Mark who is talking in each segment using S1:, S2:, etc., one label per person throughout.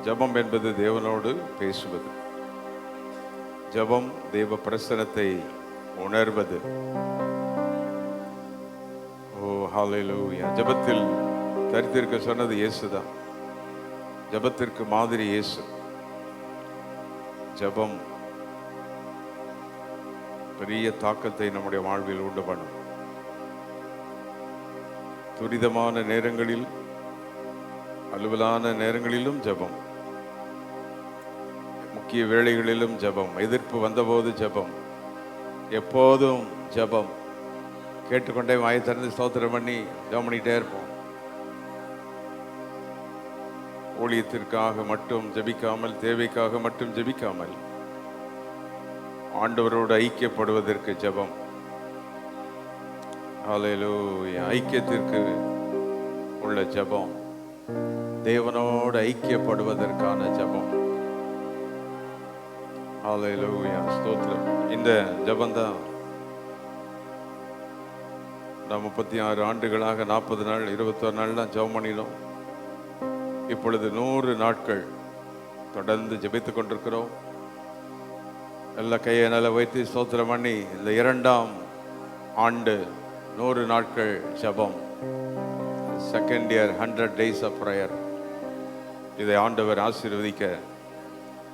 S1: ஜெபம் என்பது தேவனோடு பேசுவது. ஜெபம் தேவ பிரசன்னத்தை உணர்வது. ஓ ஹல்லேலூயா. ஜெபத்தில் தரித்திருக்க சொன்னது இயேசுதான். ஜெபத்திற்கு மாதிரி இயேசு. ஜெபம் பெரிய தாக்கத்தை நம்முடைய வாழ்வில் உண்டு பண்ணும். துரிதமான நேரங்களில், அலுவலான நேரங்களிலும் ஜெபம், முக்கிய வேளைகளிலும் ஜெபம், எதிர்ப்பு வந்தபோது ஜெபம், எப்போதும் ஜெபம். கேட்டுக்கொண்டே வாயை திறந்து ஸ்தோத்திரம் பண்ணி ஜெபம் பண்ணிட்டே இருப்போம். ஊழியத்திற்காக மட்டும் ஜெபிக்காமல், தேவைக்காக மட்டும் ஜெபிக்காமல், ஆண்டவரோடு ஐக்கியப்படுவதற்கு ஜெபம். ஹல்லேலூயா. ஐக்கியத்திற்கு உள்ள ஜெபம், தேவனோடு ஐக்கியப்படுவதற்கான ஜெபம். ஹல்லேலூயா. ஸ்தோத்திரம். இந்த ஜெபம்தான் நாம் 36 ஆண்டுகளாக 40 நாள் 21 நாள் தான் ஜெபம் பண்ணினோம். இப்பொழுது 100 நாட்கள் தொடர்ந்து ஜெபித்துக் கொண்டிருக்கிறோம். எல்லா கையை நல்லா வைத்து ஸ்தோத்திரம் பண்ணி இந்த 2ஆம் ஆண்டு 100 நாட்கள் ஜெபம், second year 100 days of prayer. இதை ஆண்டவர் ஆசீர்வதிக்க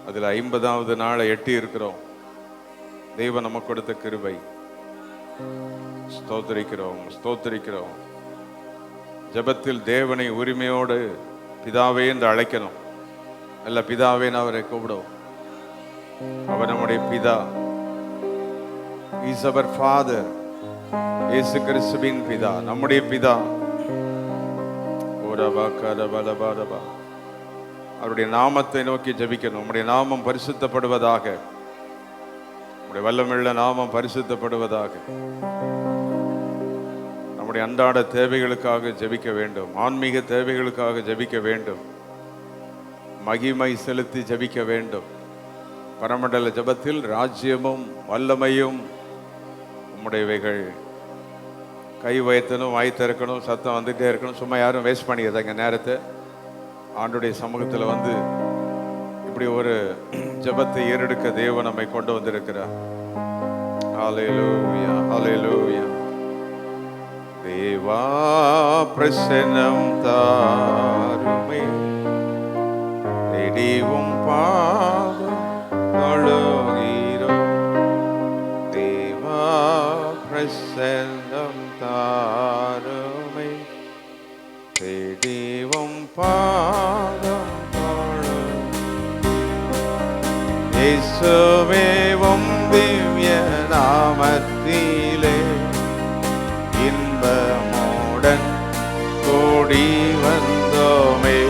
S1: அதில் 50வது நாளை எட்டி இருக்கிறோம். தெய்வம் நமக்கு கொடுத்த கிருபை. ஸ்தோத்திரிக்கிறோம், ஸ்தோத்திரிக்கிறோம். ஜெபத்தில் தேவனை உரிமையோடு பிதாவே என்று அழைக்கணும். அல்ல பிதாவேன்னு அவரை கூப்பிடும். அவர் நம்முடைய பிதா. இஸ் அவர் ஃபாதர். இயேசு கிறிஸ்துவின் பிதா, நம்முடைய பிதா. அவருடைய நாமத்தை நோக்கி ஜெபிக்கணும். நம்முடைய நாமம் பரிசுத்தப்படுவதாக, நம்முடைய வல்லமையுள்ள நாமம் பரிசுத்தப்படுவதாக. நம்முடைய அன்றாட தேவைகளுக்காக ஜெபிக்க வேண்டும். ஆன்மீக தேவைகளுக்காக ஜெபிக்க வேண்டும். மகிமை செலுத்தி ஜெபிக்க வேண்டும். பரமண்டல ஜெபத்தில் ராஜ்யமும் வல்லமையும் உம்முடையவைகள். கை வைத்தனும், வாய் திறக்கணும், சத்தம் வந்துகிட்டே இருக்கணும். சும்மா யாரும் வேஸ்ட் பண்ணிடுறாங்க நேரத்தை. ஆண்டுடைய சமூகத்தில் வந்து இப்படி ஒரு ஜெபத்தை ஏறெடுக்க தேவன் நம்மை கொண்டு வந்திருக்கிறார். ஹல்லேலூயா, ஹல்லேலூயா. தேவா பிரசன்னம் தாருமே, தேடிவும் பாதம் தொழுகிறோம். தேவா பிரசன்னம் தாருமே, தேடிவும் பாதம் தொழுகிறோம். இயேசுவே உம் திவ்ய நாமத்திலே இன்பமுடன் கூடி வந்தோமே.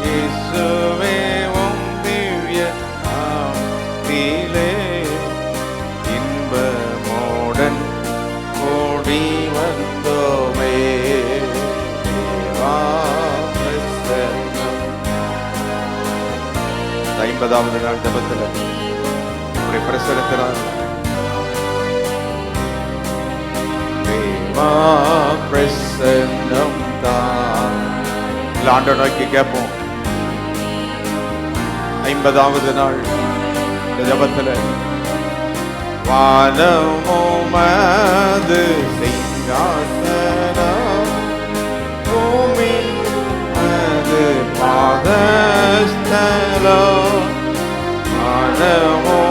S1: இயேசுவே உம் திவ்ய நாமத்திலே இன்பமுடன் கூடி வந்தோமே. தேவா பிரசன்னம். 50வது நாள் ஜெபத்தில் நம்முடைய பிரசன்னத்தினால் பிரசன்னம் தான் ஆண்டவரை நோக்கி கேட்போம். 50வது நாள் ஜெபத்தில் வானமுமது சிங்காசனம், பூமி அது பாதஸ்தலம். வானமுமது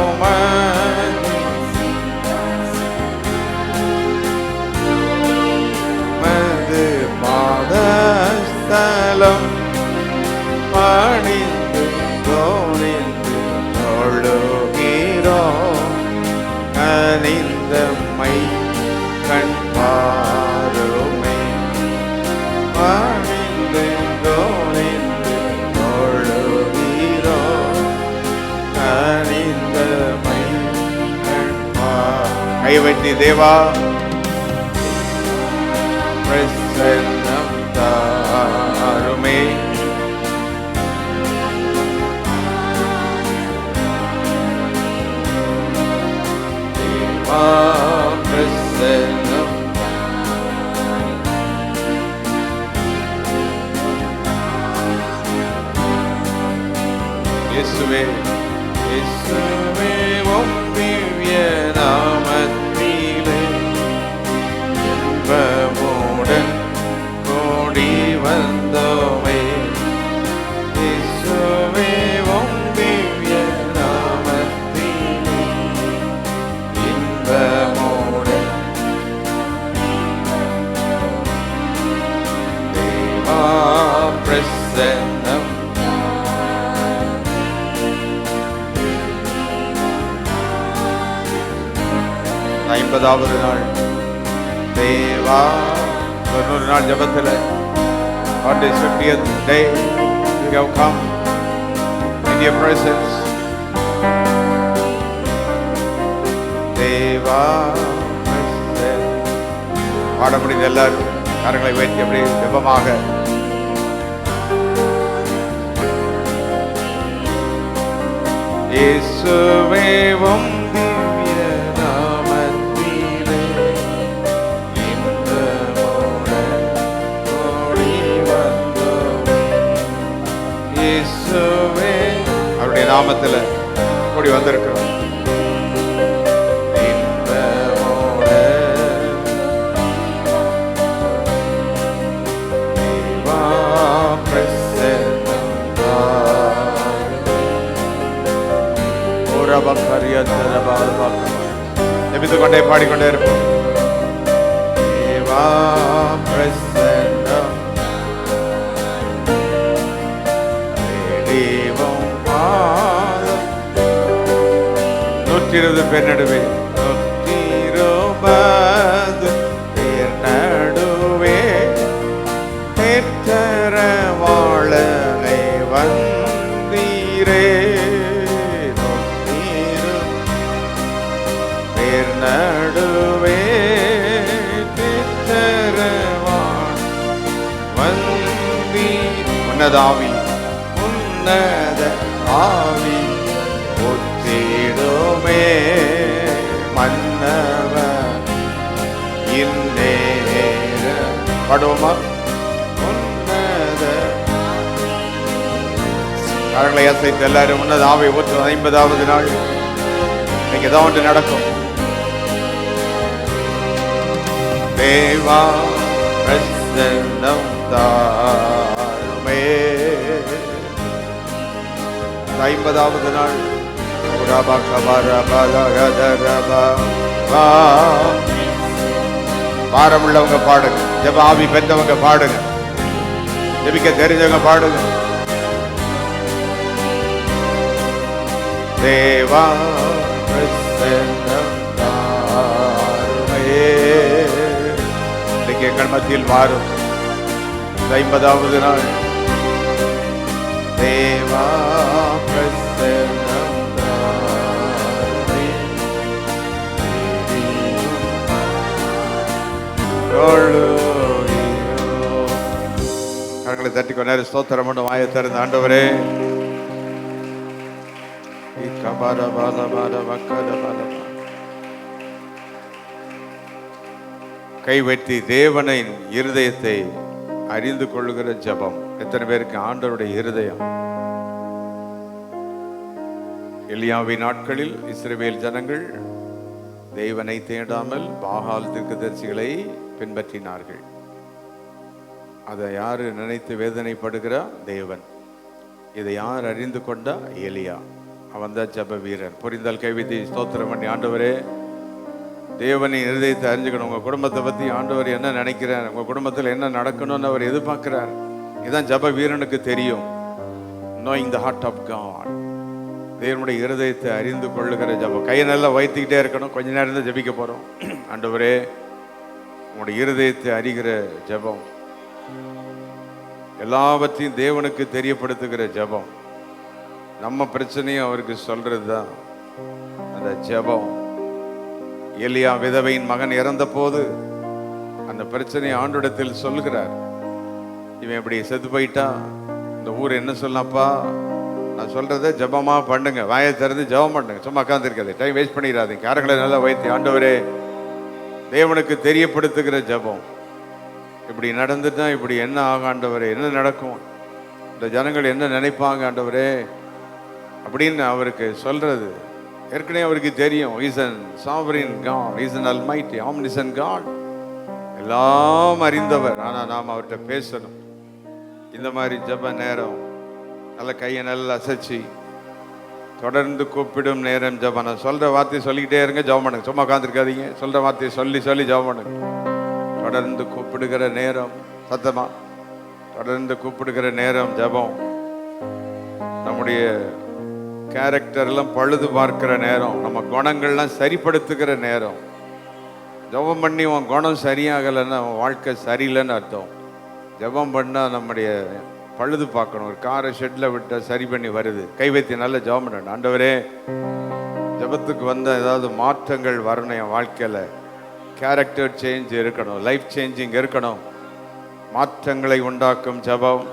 S1: பாதஸ்தலம், பணிந்து தோணிந்து தொழுகிறோம். கனிந்தம்மை கண் பாருமே, பணிந்து தோணிந்து தொழுகிறோம். கனிந்தம்மை கண் கை வைத்து தேவா பிரசன்னம் தாருமே. தேவா பிரசன்னம். இயேசுவே இயேசுவே உம் திவ்ய நாமத்திலே இன்பமுடன் கூடி வந்தோமே. இயேசுவே உம் திவ்ய நாமத்திலே இன்பமுடன் தேவா பிரசன்னம் 50வது நாள் தேவா 100 நாள் ஜபத்தில் on this 50th day we have come in your presence. தேவா பாட முடிந்த எல்லாரும் கரங்களை உயர்த்தி அப்படி ஜபமாக இயேசுவே உம் திவ்ய நாமத்திலே இன்பமுடன் கூடி வந்தோமே. இயேசுவே அவருடைய நாமத்தில் கூடி வந்திருக்கிறோம். ஜெபித்துக்கொண்டே பாடிக்கொண்டே இருப்போம். தேவா பிரசன்னம் தேவம் பாதம் 120 பேர் நடுவே 120 பேர் நடுவே தேற்றர வாழனை வந்தீரே. நடுவே வந்தி உன்னதாவி உன்னத ஆவி ஒத்திடுமே மன்னவ இந்நேர பாடுவோமா? உன்னத கரங்களை அசைத்து எல்லாரும் உன்னத ஆவி ஊற்று. 50வது நாள் இன்னைக்கு ஏதாவது ஒன்று நடக்கும். தேவா பிரசன்னம் தாருமே. 50வது நாள் பாரமுள்ளவங்க பாடுங்க, ஜெப ஆவி பெற்றவங்க பாடுங்க, ஜெபிக்க தெரிஞ்சவங்க பாடுங்க. தேவா பிரசன்னம் தாருமே. எங்கள் மத்தியில் மாறும் 50வது நாள் தேவா பிரசன்னம் தாருமே. கரங்களை தட்டி கொண்டாரு ஸ்தோத்திரம் பண்ண வாயை திறந்த ஆண்டவரே கைவெட்டி தேவனின் இருதயத்தை அறிந்து கொள்ளுகிற ஜபம். எத்தனை பேருக்கு ஆண்டவருடைய இருதயம்? எலியாவின் நாட்களில் இஸ்ரவேல் ஜனங்கள் தேவனை தேடாமல் பாகால் தீர்க்கதரிசிகளை பின்பற்றினார்கள். அதை யாரு நினைத்து வேதனைப்படுகிறா? தேவன். இதை யார் அறிந்து கொண்டா? எலியா. அவன் தான் ஜப வீரன். புரிந்தால் கைவிதி ஸ்தோத்திரம் பண்ணி ஆண்டவரே தேவனின் இருதயத்தை அறிஞ்சுக்கணும். உங்கள் குடும்பத்தை பற்றி ஆண்டவர் என்ன நினைக்கிறார், உங்கள் குடும்பத்தில் என்ன நடக்கணும்னு அவர் எதிர்பார்க்கிறார். இதுதான் ஜப வீரனுக்கு தெரியும். knowing the heart of God. தேவனுடைய இருதயத்தை அறிந்து கொள்ளுகிற ஜபம். கையை நல்லா வைத்துக்கிட்டே இருக்கணும். கொஞ்ச நேரம் தான் ஜபிக்க போகிறோம். ஆண்டவரே உங்களுடைய இருதயத்தை அறிகிற ஜபம், எல்லாவற்றையும் தேவனுக்கு தெரியப்படுத்துகிற ஜபம், நம்ம பிரச்சனையும் அவருக்கு சொல்றது தான் அந்த ஜபம். எலியா விதவையின் மகன் இறந்த போது அந்த பிரச்சனையை ஆண்டோடத்தில் சொல்லுகிறார். இவன் இப்படி செத்து போயிட்டா இந்த ஊர் என்ன சொல்லப்பா, நான் சொல்றத ஜபமா பண்ணுங்க, வாயை திறந்து ஜபம் பண்ணுங்க, சும்மா உட்கார்ந்து இருக்காது, டைம் வேஸ்ட் பண்ணிடாதீங்க. காரங்களை நல்லா வைத்து ஆண்டவரே தேவனுக்கு தெரியப்படுத்துகிற ஜபம். இப்படி நடந்துட்டா இப்படி என்ன ஆகும் ஆண்டவரே, என்ன நடக்கும், இந்த ஜனங்கள் என்ன நினைப்பாங்க ஆண்டவரே, அப்படின்னு அவருக்கு சொல்றது ஏற்கனவே அவருக்கு தெரியும். Is an sovereign God, is an almighty omniscient God, எல்லாம் அறிந்தவர். ஆனால் நாம் அவர்கிட்ட பேசணும். இந்த மாதிரி ஜெப நேரம் நல்ல கையை நல்லா அசைச்சு தொடர்ந்து கூப்பிடும் நேரம் ஜெபம். நான் சொல்ற வார்த்தையை சொல்லிக்கிட்டே இருங்க, ஜெபம் பண்ணுங்க. சும்மா உட்காந்துருக்காதீங்க, சொல்ற வார்த்தையை சொல்லி சொல்லி ஜெபம் பண்ணுங்க. தொடர்ந்து கூப்பிடுகிற நேரம், சத்தமா தொடர்ந்து கூப்பிடுகிற நேரம் ஜெபம். நம்முடைய கேரக்டர் எல்லாம் பழுது பார்க்கிற நேரம், நம்ம குணங்கள்லாம் சரிப்படுத்துகிற நேரம். ஜெபம் பண்ணி உன் குணம் சரியாகலைன்னா அவன் வாழ்க்கை சரியில்லைன்னு அர்த்தம். ஜெபம் பண்ணால் நம்முடைய பழுது பார்க்கணும். ஒரு காரை ஷெட்டில் விட்ட சரி பண்ணி வருது, கை வைத்து நல்ல ஜெபம் பண்ணணும். ஆண்டவரே, ஜெபத்துக்கு வந்த ஏதாவது மாற்றங்கள் வரணும் என் வாழ்க்கையில், கேரக்டர் சேஞ்ச் இருக்கணும், லைஃப் சேஞ்சிங் இருக்கணும், மாற்றங்களை உண்டாக்கும் ஜெபம்,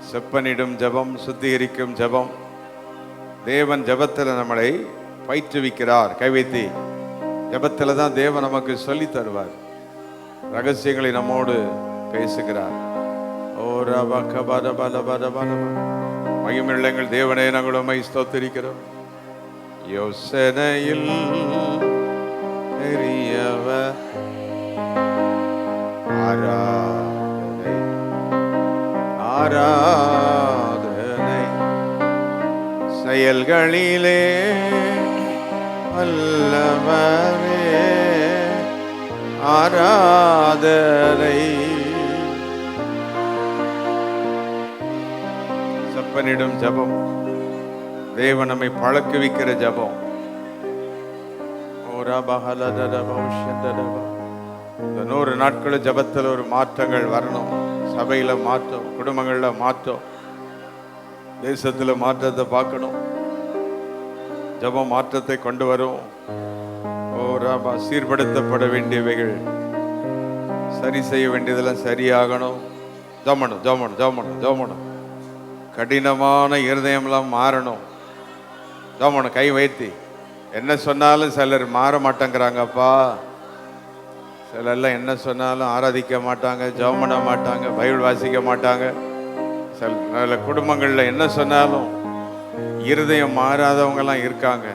S1: செப்பனிடும் ஜெபம், சுத்திகரிக்கும் ஜெபம். தேவன் ஜெபத்தில் நம்மளை பயிற்றுவிக்கிறார். கைவைத்தி ஜெபத்தில் தான் தேவன் நமக்கு சொல்லி தருவார், ரகசியங்களை நம்மோடு பேசுகிறார். மகிமையுள்ளங்கள் தேவனே, நாங்கள் உம்மை ஸ்தோத்திரிக்கிறோம். யோசனையில் பெரியவர், ஆராதனை ஆராதனை, செயல்களிலே வல்லவரே ஆராதனை. செப்பனிடும் ஜெபம், தேவன் நம்மை பழக்குவிக்கிற ஜெபம். இந்த 100 நாட்கள் ஜெபத்தில் ஒரு மாற்றங்கள் வரணும். சபையில மாற்றம், குடும்பங்கள்ல மாற்றம், தேசத்துல மாற்றத்தை பார்க்கணும். ஜெபம் மாற்றத்தை கொண்டு வரும். சீர்படுத்தப்பட வேண்டியவைகள், சரி செய்ய வேண்டியதெல்லாம் சரியாகணும். ஜெபம் ஜெபம் ஜெபம் ஜெபம். கடினமான இருதயம்லாம் மாறணும். ஜெபம் கை வைத்தி. என்ன சொன்னாலும் சிலர் மாற மாட்டேங்கிறாங்கப்பா. சிலர்லாம் என்ன சொன்னாலும் ஆராதிக்க மாட்டாங்க, ஜெபம் பண்ண மாட்டாங்க, பைபிள் வாசிக்க மாட்டாங்க. சில குடும்பங்களில் என்ன சொன்னாலும் இருதயம் மாறாதவங்கெல்லாம் இருக்காங்க.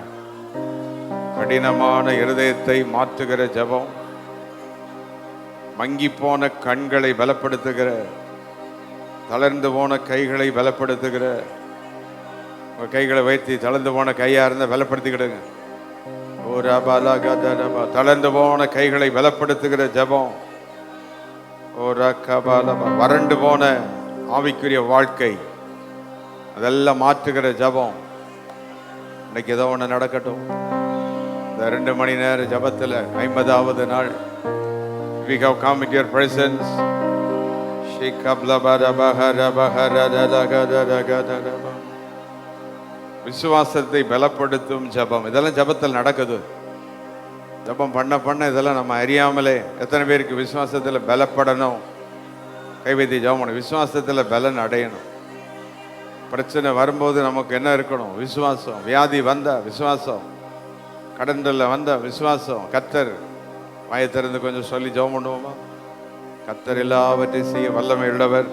S1: கடினமான இருதயத்தை மாற்றுகிற ஜெபம், மங்கி போன கண்களை பலப்படுத்துகிற, தளர்ந்து போன கைகளை பலப்படுத்துகிற. கைகளை வைத்து தளர்ந்து போன கையா இருந்தால் பலப்படுத்திக்கிடுங்க. தளர்ந்து போன கைகளை பலப்படுத்துகிற ஜெபம். வறண்டு போன ஆவிக்குரிய வாழ்க்கை, அதெல்லாம் மாற்றுகிற ஜெபம். இன்னைக்கு ஏதோ ஒன்று நடக்கட்டும். இந்த 2 மணி நேர ஜெபத்தில் 50வது நாள். We have come into your presence. விசுவாசத்தை பலப்படுத்தும் ஜெபம். இதெல்லாம் ஜெபத்தில் நடக்குது. ஜெபம் பண்ண பண்ண இதெல்லாம் நம்ம அறியாமலே. எத்தனை பேருக்கு விசுவாசத்தில் பலப்படணும்? கைவைத்தி ஜெபம். விசுவாசத்தில் பலன் அடையணும். பிரச்சனை வரும்போது நமக்கு என்ன இருக்கணும்? விசுவாசம். வியாதி வந்த விசுவாசம், கடன்ல வந்த விசுவாசம். கர்த்தர் வாயை திறந்து கொஞ்சம் சொல்லி ஜெபம் பண்ணுவோமா? கர்த்தர் எல்லாவற்றையும் செய்ய வல்லமை உள்ளவர்.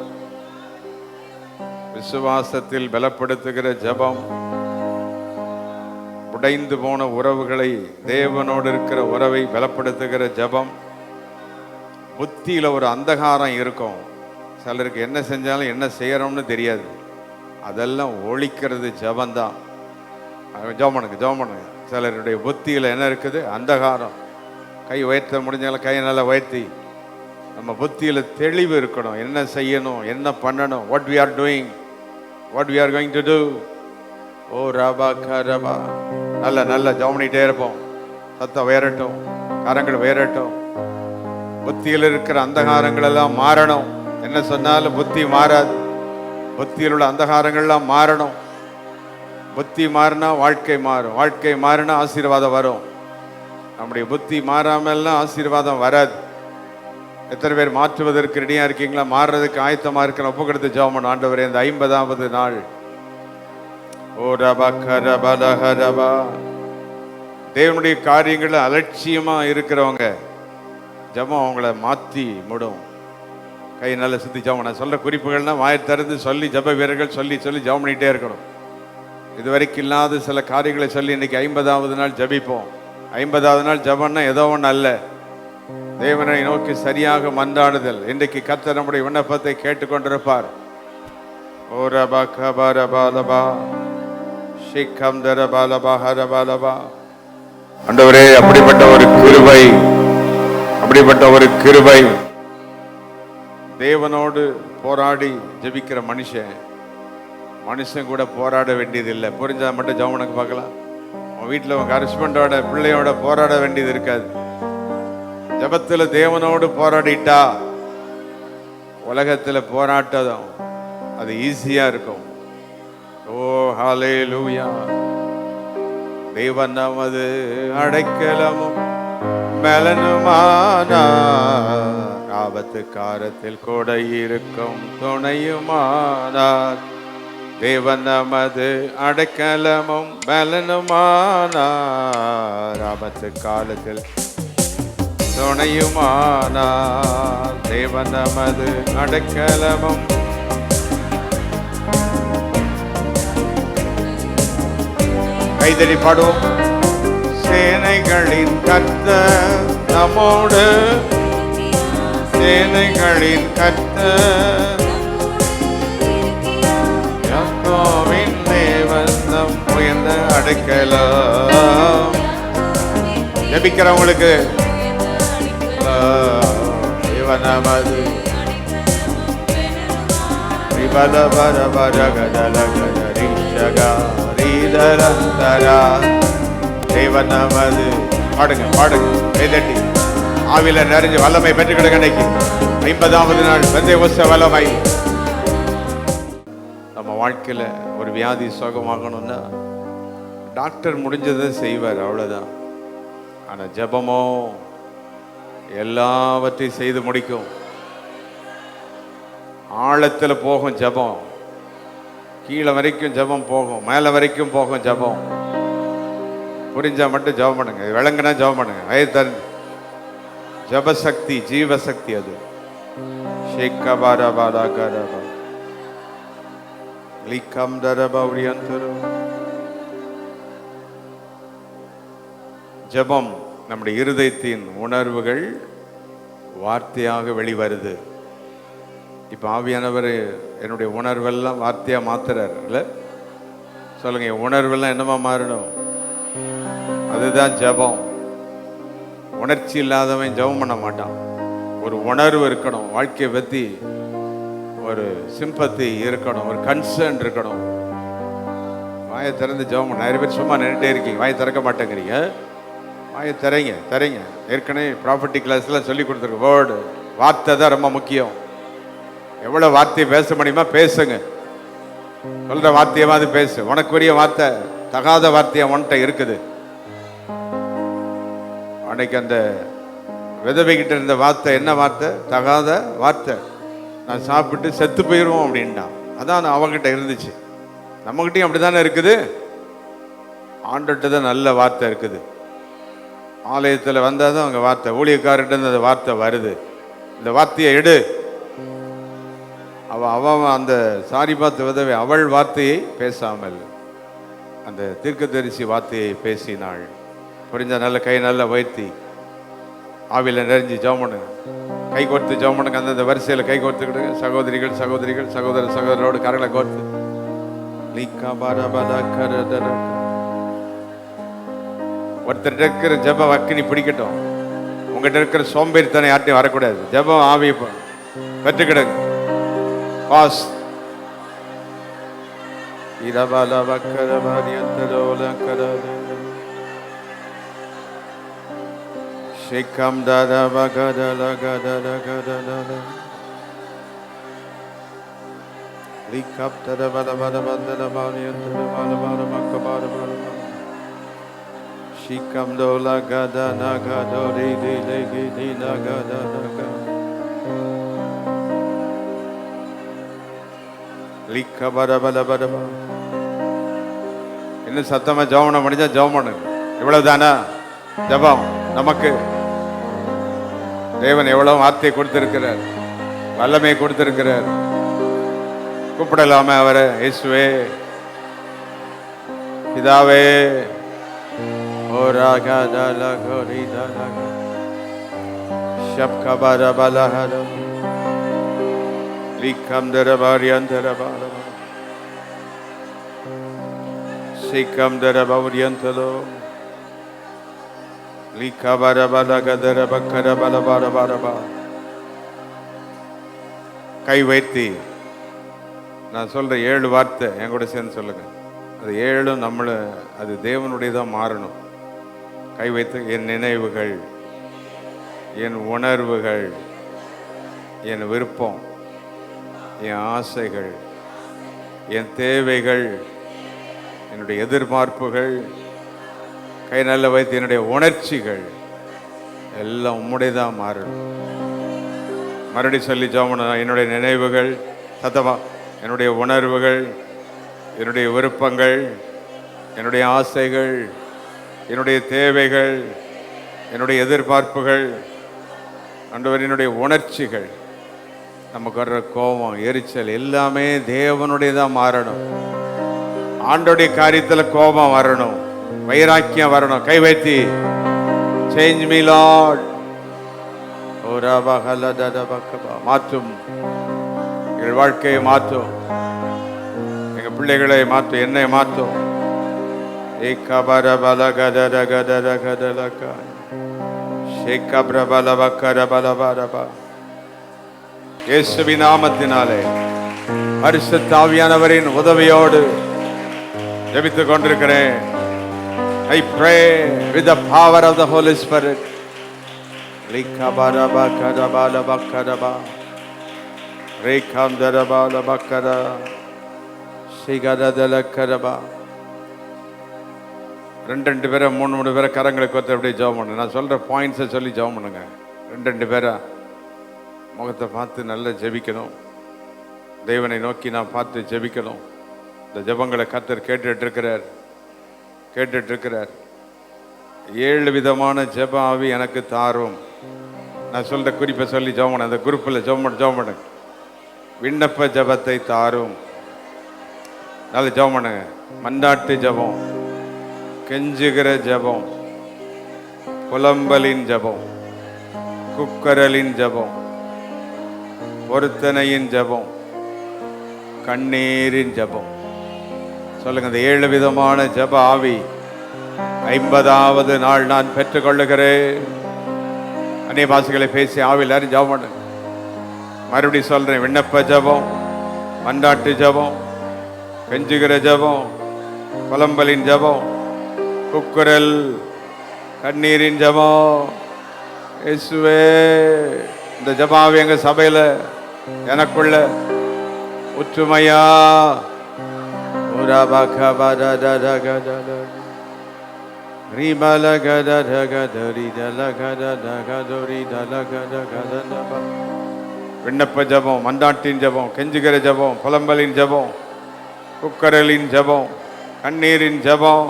S1: விசுவாசத்தில் பலப்படுத்துகிற ஜெபம். உடைந்து போன உறவுகளை, தேவனோடு இருக்கிற உறவை பலப்படுத்துகிற ஜெபம். புத்தியில ஒரு அந்தகாரம் இருக்கும். சிலருக்கு என்ன செஞ்சாலும் என்ன செய்யறோம்னு தெரியாது. அதெல்லாம் ஒழிக்கிறது ஜெபந்தான். ஜெபம் பண்ணுங்க. சிலருடைய புத்தியில என்ன இருக்குது? அந்தகாரம். கை உயர்த்த முடிஞ்சாலும் கையை நல்லா உயர்த்தி. நம்ம புத்தியில தெளிவு இருக்கணும். என்ன செய்யணும், என்ன பண்ணணும், what we are doing, what we are going to do. ஓ ரபா கரபா. நல்ல ஜெபம் பண்ணிட்டே இருப்போம். சத்தம் உயரட்டும், கரங்கள் உயரட்டும். புத்தியில் இருக்கிற அந்தகாரங்கள் எல்லாம் மாறணும். என்ன சொன்னாலும் புத்தி மாறாது. புத்தியில் உள்ள அந்தகாரங்கள்லாம் மாறணும். புத்தி மாறினா வாழ்க்கை மாறும். வாழ்க்கை மாறினா ஆசீர்வாதம் வரும். நம்முடைய புத்தி மாறாமல்லாம் ஆசீர்வாதம் வராது. எத்தனை பேர் மாற்றுவதற்கு ரெடியா இருக்கீங்களா? மாறுறதுக்கு ஆயத்தமா இருக்கிற ஒப்பு கொடுத்து ஜெபம் பண்ண. ஆண்டவரே, இந்த 50வது நாள் ஓ ரபா கரபா லஹரபா. தேவனுடைய காரியங்கள் அலட்சியமா இருக்கிறவங்க ஜெபம் அவங்கள மாற்றி முடும். கை நல்ல சுத்தி ஜெபம். நான் சொல்ற குறிப்புகள்னா வாயை திறந்து சொல்லி ஜெப வீரர்கள் சொல்லி சொல்லி ஜெபம் பண்ணிட்டே இருக்கணும். இதுவரைக்கும் இல்லாத சில காரியங்களை சொல்லி இன்னைக்கு 50வது நாள் ஜபிப்போம். 50வது நாள் ஜபம்னா ஏதோ ஒன்று அல்ல, தேவனை நோக்கி சரியாக மன்றாடுதல். இன்றைக்கு கர்த்தர் நம்முடைய விண்ணப்பத்தை கேட்டுக்கொண்டிருப்பார். ஓ ரபா கபா ரபா லபா ஷிகம் தரபா லபா ஹரபா லபா. ஆண்டவரே, அப்படிப்பட்ட ஒரு கிருபை, அப்படிப்பட்ட ஒரு கிருபை. தேவனோடு போராடி ஜெபிக்கிற மனுஷன் கூட போராட வேண்டியது இல்லை. புரிஞ்சா மட்டும் ஜெபம் பார்க்கலாம். உன் வீட்டில் உங்க ஹஸ்பண்டோட பிள்ளையோட போராட வேண்டியது இருக்காது. ஜெபத்துல தேவனோடு போராடிட்டா உலகத்துல போராட்டதும் அது ஈஸியா இருக்கும். ஓ ஹல்லேலூயா. தேவன் நமது அடைக்கலமும் பலனுமானார், ஆபத்து காலத்தில் கூட இருக்கும் துணையுமானார். தேவன் நமது அடைக்கலமும் பலனுமானார், ஆபத்து காலத்தில் துணையுமானார். தேவன் நமது அடைக்கலமும். கைதடி பாடுவோம். சேனைகளின் கர்த்தர் நம்மோடு, சேனைகளின் கர்த்தர் யாக்கோபின் தேவன் நம் உயர்ந்த அடைக்கலம். ஜெபிக்கிறவங்களுக்கு தேவன் நமது தேவன் நமது. பாடுங்க பாடுங்க, கைதட்டி ஆவில நிறைஞ்சு வல்லமை பெற்றுக்கிடுங்க. இன்னைக்கு 50வது நாள் பெந்தேகோஸ்தே வல்லமை. நம்ம வாழ்க்கையில ஒரு வியாதி சுகமாகணும்னா டாக்டர் முடிஞ்சதை செய்வார், அவ்வளவுதான். ஆனா ஜெபமோ எல்லாவற்றையும் செய்து முடிக்கும். ஆழத்துல போகும் ஜெபம், கீழே வரைக்கும் ஜெபம் போகும், மேல வரைக்கும் போகும் ஜெபம். புரிஞ்சா மட்டும் ஜெபம் பண்ணுங்க, விளங்குனா ஜெபம் பண்ணுங்க. வயதன் ஜபசக்தி, ஜீவசக்தி அது. ஜெபம் நம்முடைய இருதயத்தின் உணர்வுகள் வார்த்தையாக வெளிவருது. இப்ப ஆவியானவர் என்னுடைய உணர்வெல்லாம் வார்த்தையா மாத்துறாரு இல்ல? சொல்லுங்க, உணர்வெல்லாம் என்னமா மாறணும்? அதுதான் ஜெபம். உணர்ச்சி இல்லாதவன் ஜெபம் பண்ண மாட்டான். ஒரு உணர்வு இருக்கணும், வாழ்க்கையை பத்தி ஒரு சிம்பத்தி இருக்கணும், ஒரு கன்சர்ன் இருக்கணும். வாயை திறந்து ஜெபம் பண்ண. நிறைய பேர் சும்மா நின்றுட்டே இருக்கீங்க, வாயை திறக்க மாட்டேங்கிறீங்க. வாயை திறங்க. ஏற்கனவே ப்ராப்பர்ட்டி கிளாஸ்லாம் சொல்லி கொடுத்துருக்கு. வேர்டு, வார்த்தை தான் ரொம்ப முக்கியம். எவ்வளவு வார்த்தையை பேச முடியுமா பேசுங்க. சொல்ற வார்த்தையவாது பேசு. உனக்குரிய வார்த்தை, தகாத வார்த்தையா உன்கிட்ட இருக்குது. அன்னைக்கு அந்த விதவைகிட்ட இருந்த வார்த்தை என்ன வார்த்தை? தகாத வார்த்தை. நான் சாப்பிட்டு செத்து போயிடுவோம் அப்படின்னா, அதான் அவங்ககிட்ட இருந்துச்சு. நம்மகிட்டையும் அப்படித்தானே இருக்குது. ஆண்டுகிட்ட தான் நல்ல வார்த்தை இருக்குது. ஆலயத்தில் வந்தால் தான் அவங்க வார்த்தை, ஊழியக்காரர்கிட்ட அந்த வார்த்தை வருது. இந்த வார்த்தையை எடு. அவன் அந்த சாரி பார்த்து விதவை அவள் வார்த்தையை பேசாமல் அந்த தீர்க்கதரிசி வார்த்தையை பேசினாள். புரிஞ்ச நல்ல கை நல்லா உயர்த்தி ஆவில நிறைஞ்சி ஜெபம் பண்ணுங்க. கை கோர்த்து ஜெபம் பண்ணுங்க. அந்தந்த வரிசையில் கை கோர்த்துக்கிடுங்க. சகோதரிகள் சகோதரரோடு கரங்களை கோர்த்து ஒருத்தர் இருக்கிற ஜெப அக்கினி பிடிக்கட்டும். உங்ககிட்ட இருக்கிற சோம்பேறித்தனை யார்ட்டையும் வரக்கூடாது. ஜெபம் ஆவியை பெற்றுக்கிடுங்க. பாஸ் Shikam dada bagadala gadala gadala Likap dada bada bada bandala bani antara bada bada makka bada bada Shikam dola gada naga dori di legi di naga naga Likka bada bada bada இன்னும் சத்தமா ஜெபம் பண்ணிச்சா ஜெபம் பண்ணுங்க. இவ்வளவுதானா ஜெபம்? நமக்கு தேவன் எவ்வளவு வார்த்தையை கொடுத்திருக்கிறார், வல்லமையை கொடுத்திருக்கிறார். கூப்பிடலாமே அவரை, இயேசுவே பிதாவே ஓ ராகதல கோரிதலக ஷப்கபரபலஹர லிகம் தரபாரியந்தரபார சிகம் தரபௌரியந்தலோ லிகபரபலகதரபக்கரபலபரபரபா. கை வைத்தி நான் சொல்ற 7 வார்த்தை என் கூட சேர்ந்து சொல்லுங்க. அது 7 நம்மள அது தேவனுடையதான் மாறணும். கை வைத்து என் நினைவுகள், என் உணர்வுகள், என் விருப்பம், என் ஆசைகள், என் தேவைகள், என்னுடைய எதிர்பார்ப்புகள், கை நல்ல வைத்து என்னுடைய உணர்ச்சிகள் எல்லாம் உம்முடையதான் மாறணும். மறுபடி சொல்லி ஜெபம். என்னுடைய நினைவுகள் சத்தமா, என்னுடைய உணர்வுகள், என்னுடைய விருப்பங்கள், என்னுடைய ஆசைகள், என்னுடைய தேவைகள், என்னுடைய எதிர்பார்ப்புகள், ஆண்டவர் என்னுடைய உணர்ச்சிகள், நமக்கு வர்ற கோபம், எரிச்சல் எல்லாமே தேவனுடையதான் மாறணும். ஆண்டோடைய காரியத்தில் கோபம் வரணும், வைராக்கியம் வரணும். கை வைத்தி சேஞ்ச் மீ லார்ட். மாற்றும், எங்கள் வாழ்க்கையை மாற்றும், எங்கள் பிள்ளைகளை மாற்றும், என்னை மாற்றும். இயேசுவின் நாமத்தினாலே பரிசுத்த ஆவியானவரின் உதவியோடு ஜெபித்துக் கொண்டிருக்கிறேன். I pray with the power of the Holy Spirit. Likabaraba karabala bakaraba rekam darabala bakara sigara dalakaraba. 2 பேரை 3 பேரை கரங்களை கோர்த்து அப்படியே ஜெபம் பண்ணுங்க. நான் சொல்ற பாயிண்ட்ஸை சொல்லி ஜெபம் பண்ணுங்க. 2 பேரை முகத்தை பார்த்து நல்லா ஜெபிக்கணும். தேவனை நோக்கி நான் பார்த்து ஜெபிக்கணும். இந்த ஜெபங்களை கர்த்தர் கேட்டுட்டு இருக்கிறார். 7 விதமான ஜெப ஆவி எனக்கு தாரும். நான் சொல்ற குறிப்பை சொல்லி ஜெபம் பண்ண. அந்த குரூப்பில் ஜெபம் பண்ணு. விண்ணப்ப ஜெபத்தை தாரும். நல்ல ஜெபம் பண்ணுங்க. மண்டாட்டு ஜெபம், கெஞ்சுகிற ஜெபம், புலம்பலின் ஜெபம், குக்கரலின் ஜெபம், பொருத்தனையின் ஜெபம், கண்ணீரின் ஜெபம். சொல்லுங்க. இந்த 7 விதமான ஜெப ஆவி 50வது நாள் நான் பெற்றுக்கொள்ளுகிறேன். அநேக பாஷைகளை பேசி ஆவி எல்லாரும் ஜெபம் பண்ணுங்க. மறுபடியும் சொல்றேன். விண்ணப்ப ஜெபம், மண்டாட்டு ஜெபம், கெஞ்சுகிற ஜெபம், புலம்பலின் ஜெபம், குக்குரல், கண்ணீரின் ஜெபம். இயேசுவே, இந்த ஜெப ஆவி எங்க சபையில எனக்குள்ள ஒற்றுமையா விண்ணப்ப ஜெபம், மண்டாட்டின் ஜெபம், கெஞ்சுகிற ஜெபம், புலம்பலின் ஜெபம், குக்கரலின் ஜெபம், கண்ணீரின் ஜெபம்.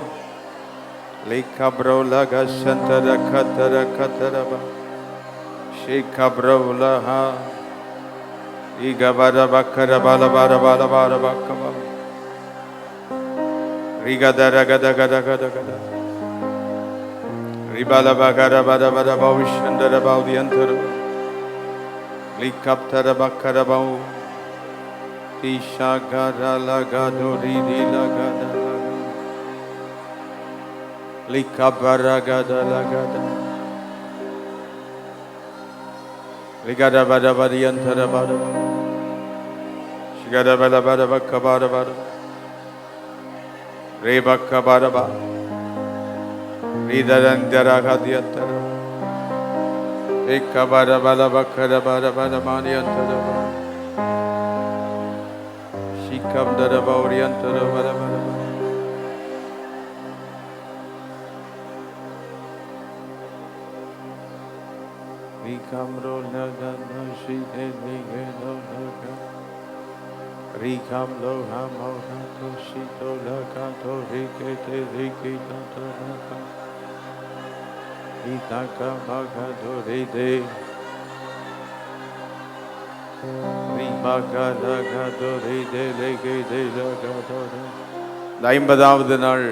S1: 50வது நாள்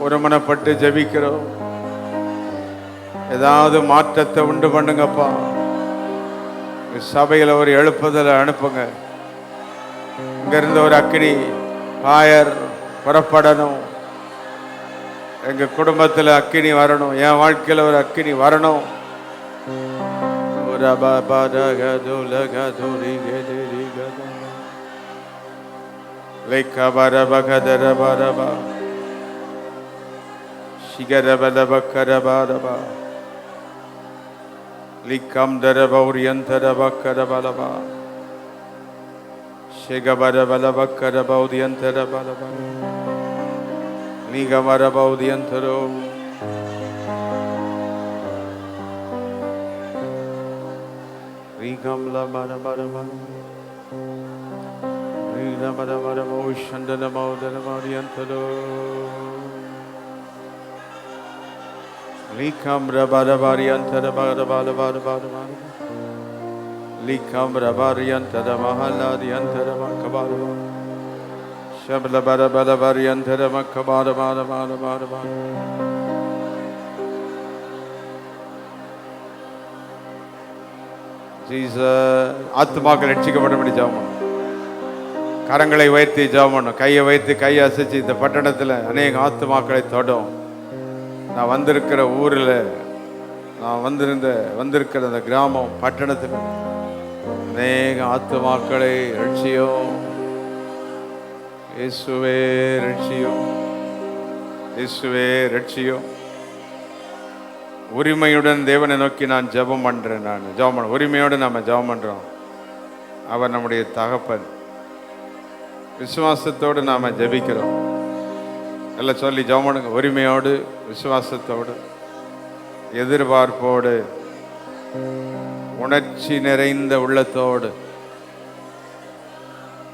S1: ஒருமனப்பட்டு ஜெபிக்கிறோம். ஏதாவது மாற்றத்தை உண்டு பண்ணுங்கப்பா. சபையில் ஒரு எழுப்புதலை அனுப்புங்க. இங்கிருந்து ஒரு அக்கினி பாயர் புறப்படணும். எங்க குடும்பத்தில் அக்கினி வரணும். என் வாழ்க்கையில் ஒரு அக்கினி வரணும். Likam darabauryantarabakarabala Shegabarabalabakarabaudyantarabala Ligamarabaudyantaru Rigamla Marabaraba Rigamarabarabo Shandanamaudanamaudyantaro Likam Rabarabaryantarabarabalabarabarabara Likam Rabaryantaramahalaryantaramakabaraba Shablabarabarabarayantaramakabarabarabarabara Jesus ஆத்துமாக்கள் ரட்சிக்கப்படபடி ஜெபம் பண்ணு. கரங்களை உயர்த்தி ஜெபம் பண்ணு. கையை வைத்து கையை அசைச்சு இந்த பட்டணத்தில் அநேக ஆத்துமாக்களை தொடும். நான் வந்திருக்கிற ஊரில் நான் வந்திருக்கிற அந்த கிராமம் பட்டணத்தில் அநேக ஆத்துமாக்களை ரட்சியும். இயேசுவே ரட்சியும், இயேசுவே ரட்சியும். உரிமையுடன் தேவனை நோக்கி நான் ஜெபம் பண்ணுறேன். உரிமையோடு நம்ம ஜெபம் பண்ணுறோம். அவர் நம்முடைய தகப்பன். விசுவாசத்தோடு நாம் ஜெபிக்கிறோம். எல்லாம் சொல்லி ஜெபம் பண்ணுங்க. உரிமையோடு, விசுவாசத்தோடு, எதிர்பார்ப்போடு, உணர்ச்சி நிறைந்த உள்ளத்தோடு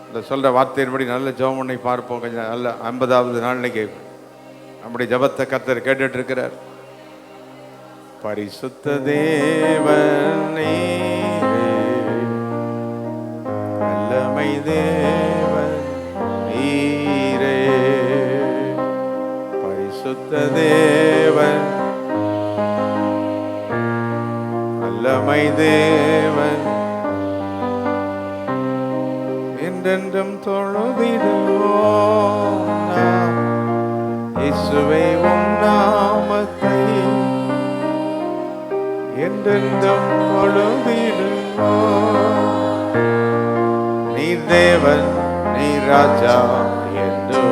S1: இந்த சொல்கிற வார்த்தையின்படி நல்ல ஜெபம் பண்ணி பார்ப்போம். கொஞ்சம் நல்ல 50வது நாள் இன்னைக்கு நம்முடைய ஜெபத்தை கர்த்தர் கேட்டுட்டு இருக்கிறார். பரிசுத்த தேவனே, வல்லமை தேவன் நீரே, பரிசுத்த தேவன், வல்லமை தேவன், என்றென்றும் தொழுதிடுவோம் நாம் இயேசுவே உம் நாமத்தை, என்றென்றும் தொழுதிடுவோம். நீர் தேவன், நீர் ராஜா என்றோ,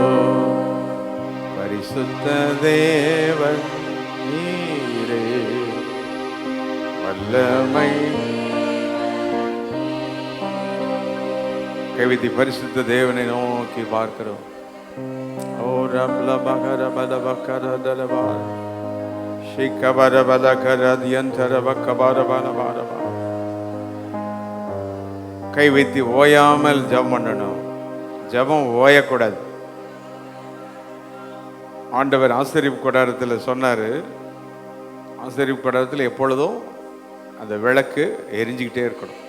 S1: பரிசுத்த தேவன் நீரே, வல்லமை. கைவிதி பரிசுத்த தேவனை நோக்கி பார்க்கிறோம். ஓ ரப்ல பகர பல பக்கர தலவா ஷிகபர பல கரதியந்தர பக்கபர பல பாரபா. கைவித்தி ஓயாமல் ஜெபம் பண்ணணும். ஜெபம் ஓயக்கூடாது. ஆண்டவர் ஆசரிப்பு கூடாரத்தில் சொன்னார். ஆசரிப்பு கூடாரத்தில் எப்பொழுதும் அந்த விளக்கு எரிஞ்சிக்கிட்டே இருக்கணும்.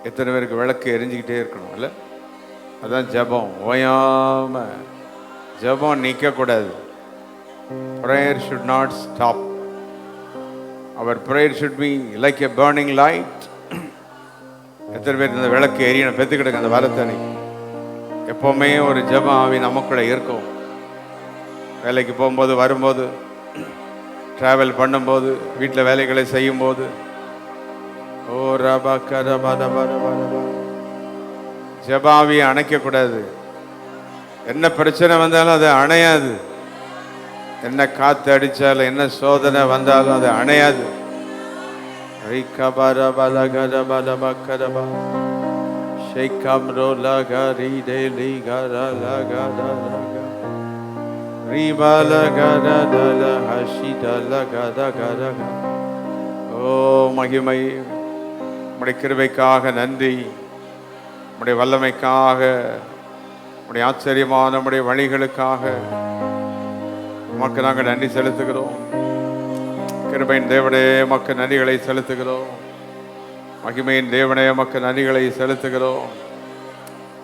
S1: எத்தனை பேருக்கு விளக்கு எரிஞ்சிக்கிட்டே இருக்கணும் இல்லை? அதான் ஜெபம். ஓயாம ஜெபம் நிற்கக்கூடாது. Prayer should not stop. Our prayer should be like a burning light. எத்தனை பேர் இந்த விளக்கு எரியணும்? பெற்றுக்கிடுங்க அந்த வரத்தனை. எப்போவுமே ஒரு ஜெபம் ஆவி நமக்குள்ளே இருக்கும். வேலைக்கு போகும்போது, வரும்போது, ட்ராவல் பண்ணும்போது, வீட்டில் வேலைகளை செய்யும்போது, ஓ ரபா கரபா ரபா ரபா ரபா. ஜெபாவியை அணைக்கக்கூடாது. என்ன பிரச்சனை வந்தாலும் அது அணையாது. என்ன காற்று அடித்தாலும், என்ன சோதனை வந்தாலும் அது அணையாது. ஓ மகிமை, உம்முடைய கிருபைக்காக நன்றி. உம்முடைய வல்லமைக்காக, உம்முடைய ஆச்சரியமான உம்முடைய வழிகளுக்காக உமக்கு நாங்கள் நன்றி செலுத்துகிறோம். கிருபையின் தேவனே உமக்கு நன்றிகளை செலுத்துகிறோம். மகிமையின் தேவனே உமக்கு நன்றிகளை செலுத்துகிறோம்.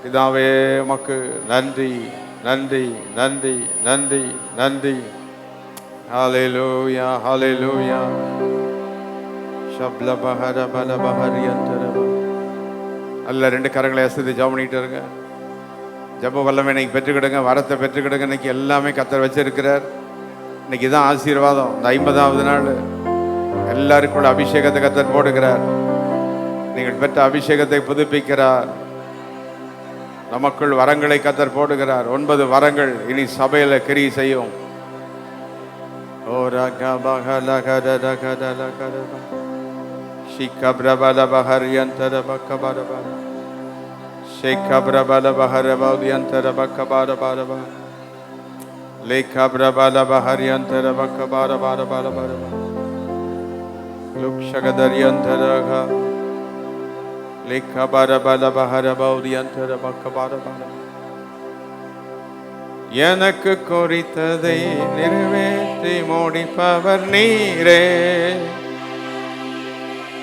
S1: பிதாவே உமக்கு நன்றி, நன்றி, நன்றி, நன்றி, நன்றி. ஹalleluya, ஹalleluya. ஷப்ல பஹர பல பஹரியந்தரவ. அல்ல ரெண்டு கரங்களை அசைத்து ஜெபம் பண்ணிட்டு இருங்க. ஜெப வல்லமை இன்னைக்கு பெற்றுக்கிடுங்க, வரத்தை பெற்றுக்கிடுங்க. இன்னைக்கு எல்லாமே கர்த்தர் வச்சிருக்கிறார். இன்னைக்கு தான் ஆசீர்வாதம். இந்த 50வது நாள் எல்லாருக்குள்ள அபிஷேகத்தை கர்த்தர் போடுகிறார். நீங்கள் பெற்ற அபிஷேகத்தை புதுப்பிக்கிறார். நமக்குள் வரங்களை கர்த்தர் போடுகிறார். 9 வரங்கள் இனி சபையில கிரியை செய்யும். ஓ ரகபகலகதகதலகதல ஷிகப்ரபலபஹரியந்தரபக்கபரப ஷேகப்ரபலபஹரபௌதியந்தரபக்கபரபரப லேகப்ரபலபஹரியந்தரபக்கபரபரபரப லுக்ஷகதரியந்தரக லேகபரபலபஹரபௌதியந்தரபக்கபரபரப. எனக்கு குறித்ததை நிறைவேற்றி முடிப்பவர் நீரே.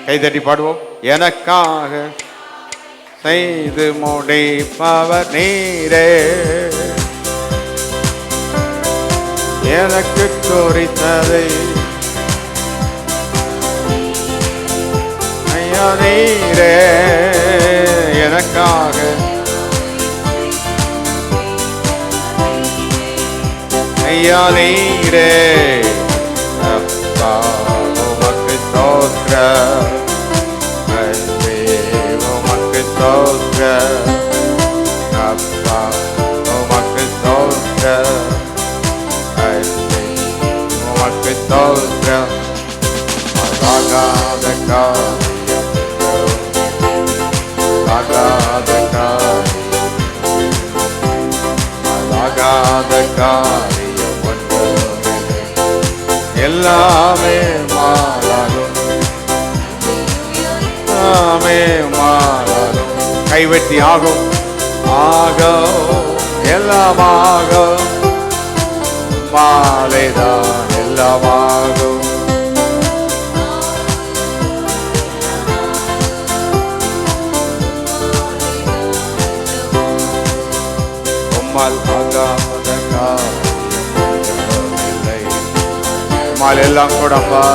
S1: கைதட்டி பாடுவோம். எனக்காக செய்து முடிப்பவர் நீரே. எனக்கு குறித்ததை ஐயா நீரே. எனக்காக ஐயா நீரே. அப்பா உமக்கு ஸ்தோத்திரம், அன்பே உமக்கு ஸ்தோத்திரம், அப்பா உமக்கு ஸ்தோத்திரம், அன்பே உமக்கு ஸ்தோத்திரம். ஆகாத காரியம், ஆகாத காரியம், ஆகாத காரியம் எல்லாமே மாறாகும், எல்லாமே மாறாகும். கைவெட்டி ஆகும், ஆகும், எல்லாமாகும். மாலைதான் எல்லாமாகும். உம்மால் ஆகாத காரியம் இல்லை. உம்மால் எல்லாம் கூடப்பா.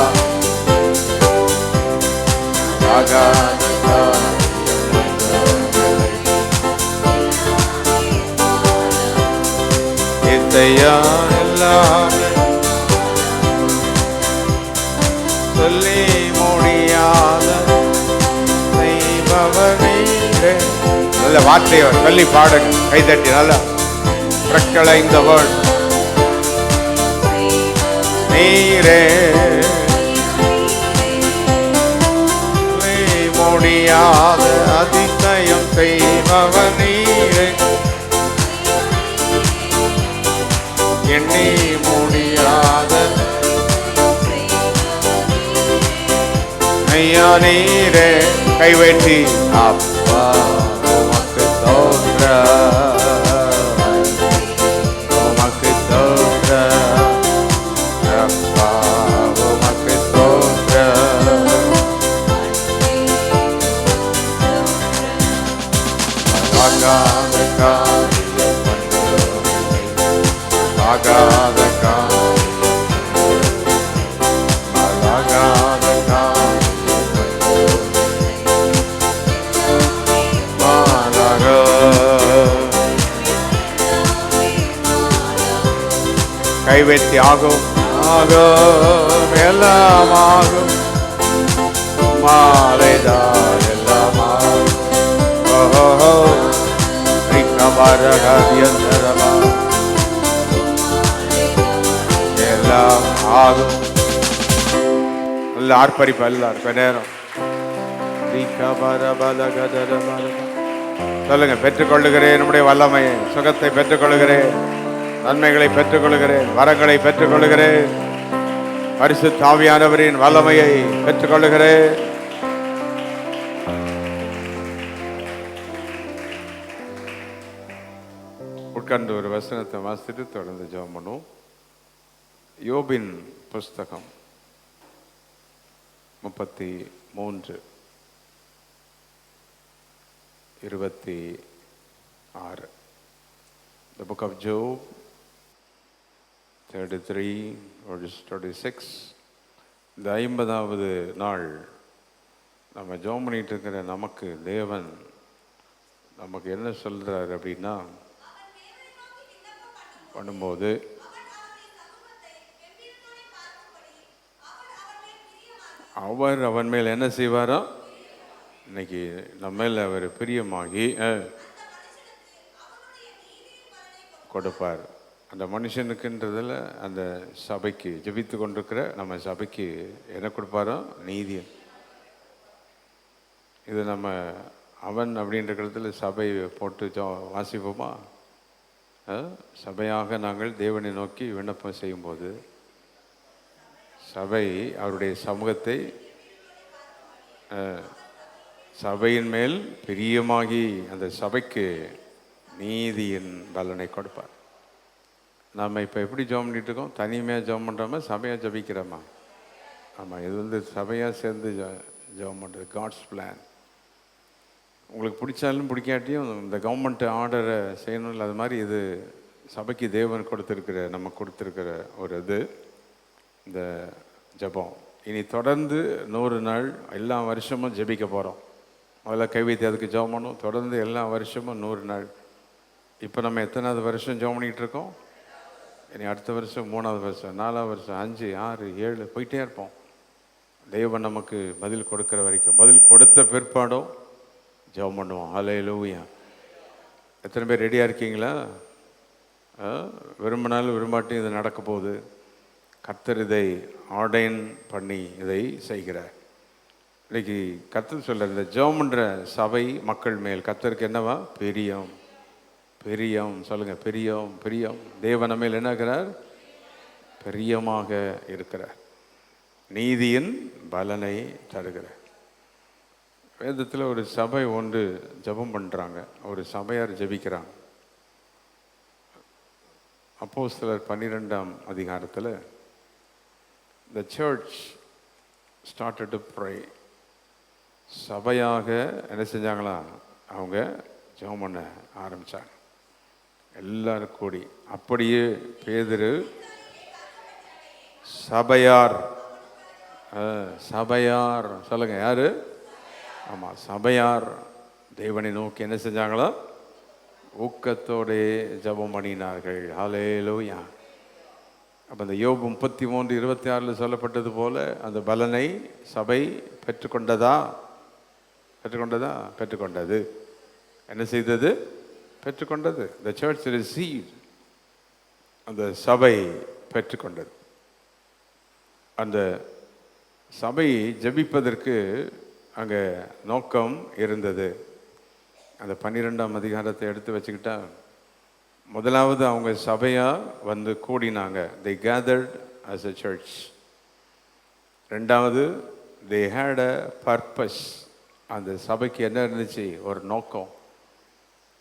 S1: ஆகாத காரியம் இசையா எல்லாமே சொல்லி முடியாத செய்பவர் நீரே. நல்ல வார்த்தையை சொல்லி பாடுங்க, கைதட்டி நல்லா பிரக்களைந்த வேர்ட். நீரே முடியாத அதிசயம் செய்பவர் நீரே. எண்ணி முடியாத ஐயா நீரே. கைவேட்டி அப்பா உமக்கு ஸ்தோத்திரம், உமக்கு ஸ்தோத்திரம், அப்பா உமக்கு ஸ்தோத்திரம். ஆகாத காரியம் ஆகாத கைவெட்டி ஆகும், ஆகும், எல்லாம் ஆகும். மாலைதான் எல்லாம் ஆகும். ஓஹோ ரிக்கபரகதியந்தரமா எல்லாம் ஆகும். நல்ல ஆர்ப்பரிப்பு எல்லாரும் நேரம். சொல்லுங்க, பெற்றுக்கொள்ளுகிறேன் நம்முடைய வல்லமையை, சுகத்தை பெற்றுக்கொள்ளுகிறேன், நன்மைகளை பெற்றுக்கொள்ளுகிறேன், வரங்களை பெற்றுக்கொள்ளுகிறேன், பரிசுத்த ஆவியானவரின் வல்லமையை பெற்றுக்கொள்ளுகிறேன். உட்கார்ந்து ஒரு வசனத்தை வாசித்து தொடர்ந்து ஜெபம் பண்ணுவோம். யோபின் புஸ்தகம் 33:25 6. The book of Job 33 verse 26. இந்த 50வது நாள் நம்ம ஜெபம் பண்ணிட்டு இருக்கிற நமக்கு தேவன் நமக்கு என்ன சொல்றாரு அப்படின்னா, பண்ணும்போது அவர் அவன் மேல் என்ன செய்வாரோ, இன்னைக்கு நம்ம மேல் அவர் பிரியமாகி கொடுப்பார். அந்த மனுஷனுக்குன்றதில் அந்த சபைக்கு ஜெபித்து கொண்டிருக்கிற நம்ம சபைக்கு என்ன கொடுப்பாரோ, நீதி. இது நம்ம அவன் அப்படின்ற இடத்துல சபை போட்டு வாசிப்போமா? சபையாக நாங்கள் தேவனை நோக்கி விண்ணப்பம் செய்யும்போது சபை அவருடைய சமூகத்தை சபையின் மேல் பிரியமாகி அந்த சபைக்கு நீதியின் பலனை கொடுப்பார். நாம் இப்போ எப்படி ஜெபம் பண்ணிட்டு இருக்கோம்? தனிமையாக ஜெபம் பண்ணுறோமா, சபையாக ஜெபிக்கிறோமா? ஆமாம், இது சபையாக சேர்ந்து ஜெபம் பண்ணுறது காட்ஸ் பிளான். உங்களுக்கு பிடிச்சாலும் பிடிக்காட்டியும் இந்த கவர்மெண்ட் ஆர்டரை செய்யணும் இல்லை, அது மாதிரி இது சபைக்கு தேவன் கொடுத்துருக்கிற நமக்கு கொடுத்துருக்கிற ஒரு இது இந்த ஜெபம். இனி தொடர்ந்து 100 நாள் எல்லா வருஷமும் ஜெபிக்க போகிறோம். முதல்ல கைவித்தி அதுக்கு ஜெபம் பண்ணும். தொடர்ந்து எல்லா வருஷமும் 100 நாள். இப்போ நம்ம எத்தனாவது வருஷம் ஜெபம் பண்ணிகிட்டு இருக்கோம்? இனி அடுத்த வருஷம் 3வது வருஷம், 4வது வருஷம், 5, 6, 7 போயிட்டே இருப்போம். தேவன் நமக்கு பதில் கொடுக்குற வரைக்கும். பதில் கொடுத்த பிற்பாடும் ஜெபம் பண்ணுவோம். ஹல்லேலூயா. எத்தனை பேர் ரெடியாக இருக்கீங்களா? விரும்பினாலும் விரும்பாட்டும் இது நடக்க போகுது. கர்த்தர் இதை ஆர்டைன் பண்ணி இதை செய்கிறார். இன்னைக்கு கர்த்தர் சொல்ற இந்த ஜெபம் பண்ற சபை மக்கள் மேல் கர்த்தருக்கு என்னவா? பிரியம். பிரியம் சொல்லுங்க, பிரியம். பிரியம். தேவன் மேல் என்ன இருக்கிறார்? பிரியமாக இருக்கிறார். நீதியின் பலனை தருகிறார். வேதத்தில் ஒரு சபை ஒன்று ஜெபம் பண்ணுறாங்க, ஒரு சபையார் ஜெபிக்கிறாங்க. அப்போஸ்தலர் 12ஆம் அதிகாரத்தில் the church started to pray. சபையாக என்ன செஞ்சாங்களா? அவங்க ஜெபம் பண்ண ஆரம்பித்தாங்க. எல்லாரும் கூடி. அப்படியே பேதுரு சபையார். சபையார் சொல்லுங்க, யாரு? ஆமாம், சபையார் தேவனை நோக்கி என்ன செஞ்சாங்களா? ஊக்கத்தோடே ஜெபம் பண்ணினார்கள். ஹல்லேலூயா. அப்போ அந்த யோபு 33:26 சொல்லப்பட்டது போல அந்த பலனை சபை பெற்றுக்கொண்டதா? பெற்றுக்கொண்டதா? பெற்றுக்கொண்டது. என்ன செய்தது? பெற்றுக்கொண்டது. The church received. அந்த சபை பெற்றுக்கொண்டது. அந்த சபை ஜெபிப்பதற்கு அங்கே நோக்கம் இருந்தது. அந்த 12ஆம் அதிகாரத்தை எடுத்து வச்சுக்கிட்டா, முதலாவது அவங்க சபையாக வந்து கூடினாங்க. they gathered as a church. ரெண்டாவது they had a purpose. அந்த சபைக்கு என்ன இருந்துச்சு? ஒரு நோக்கம்.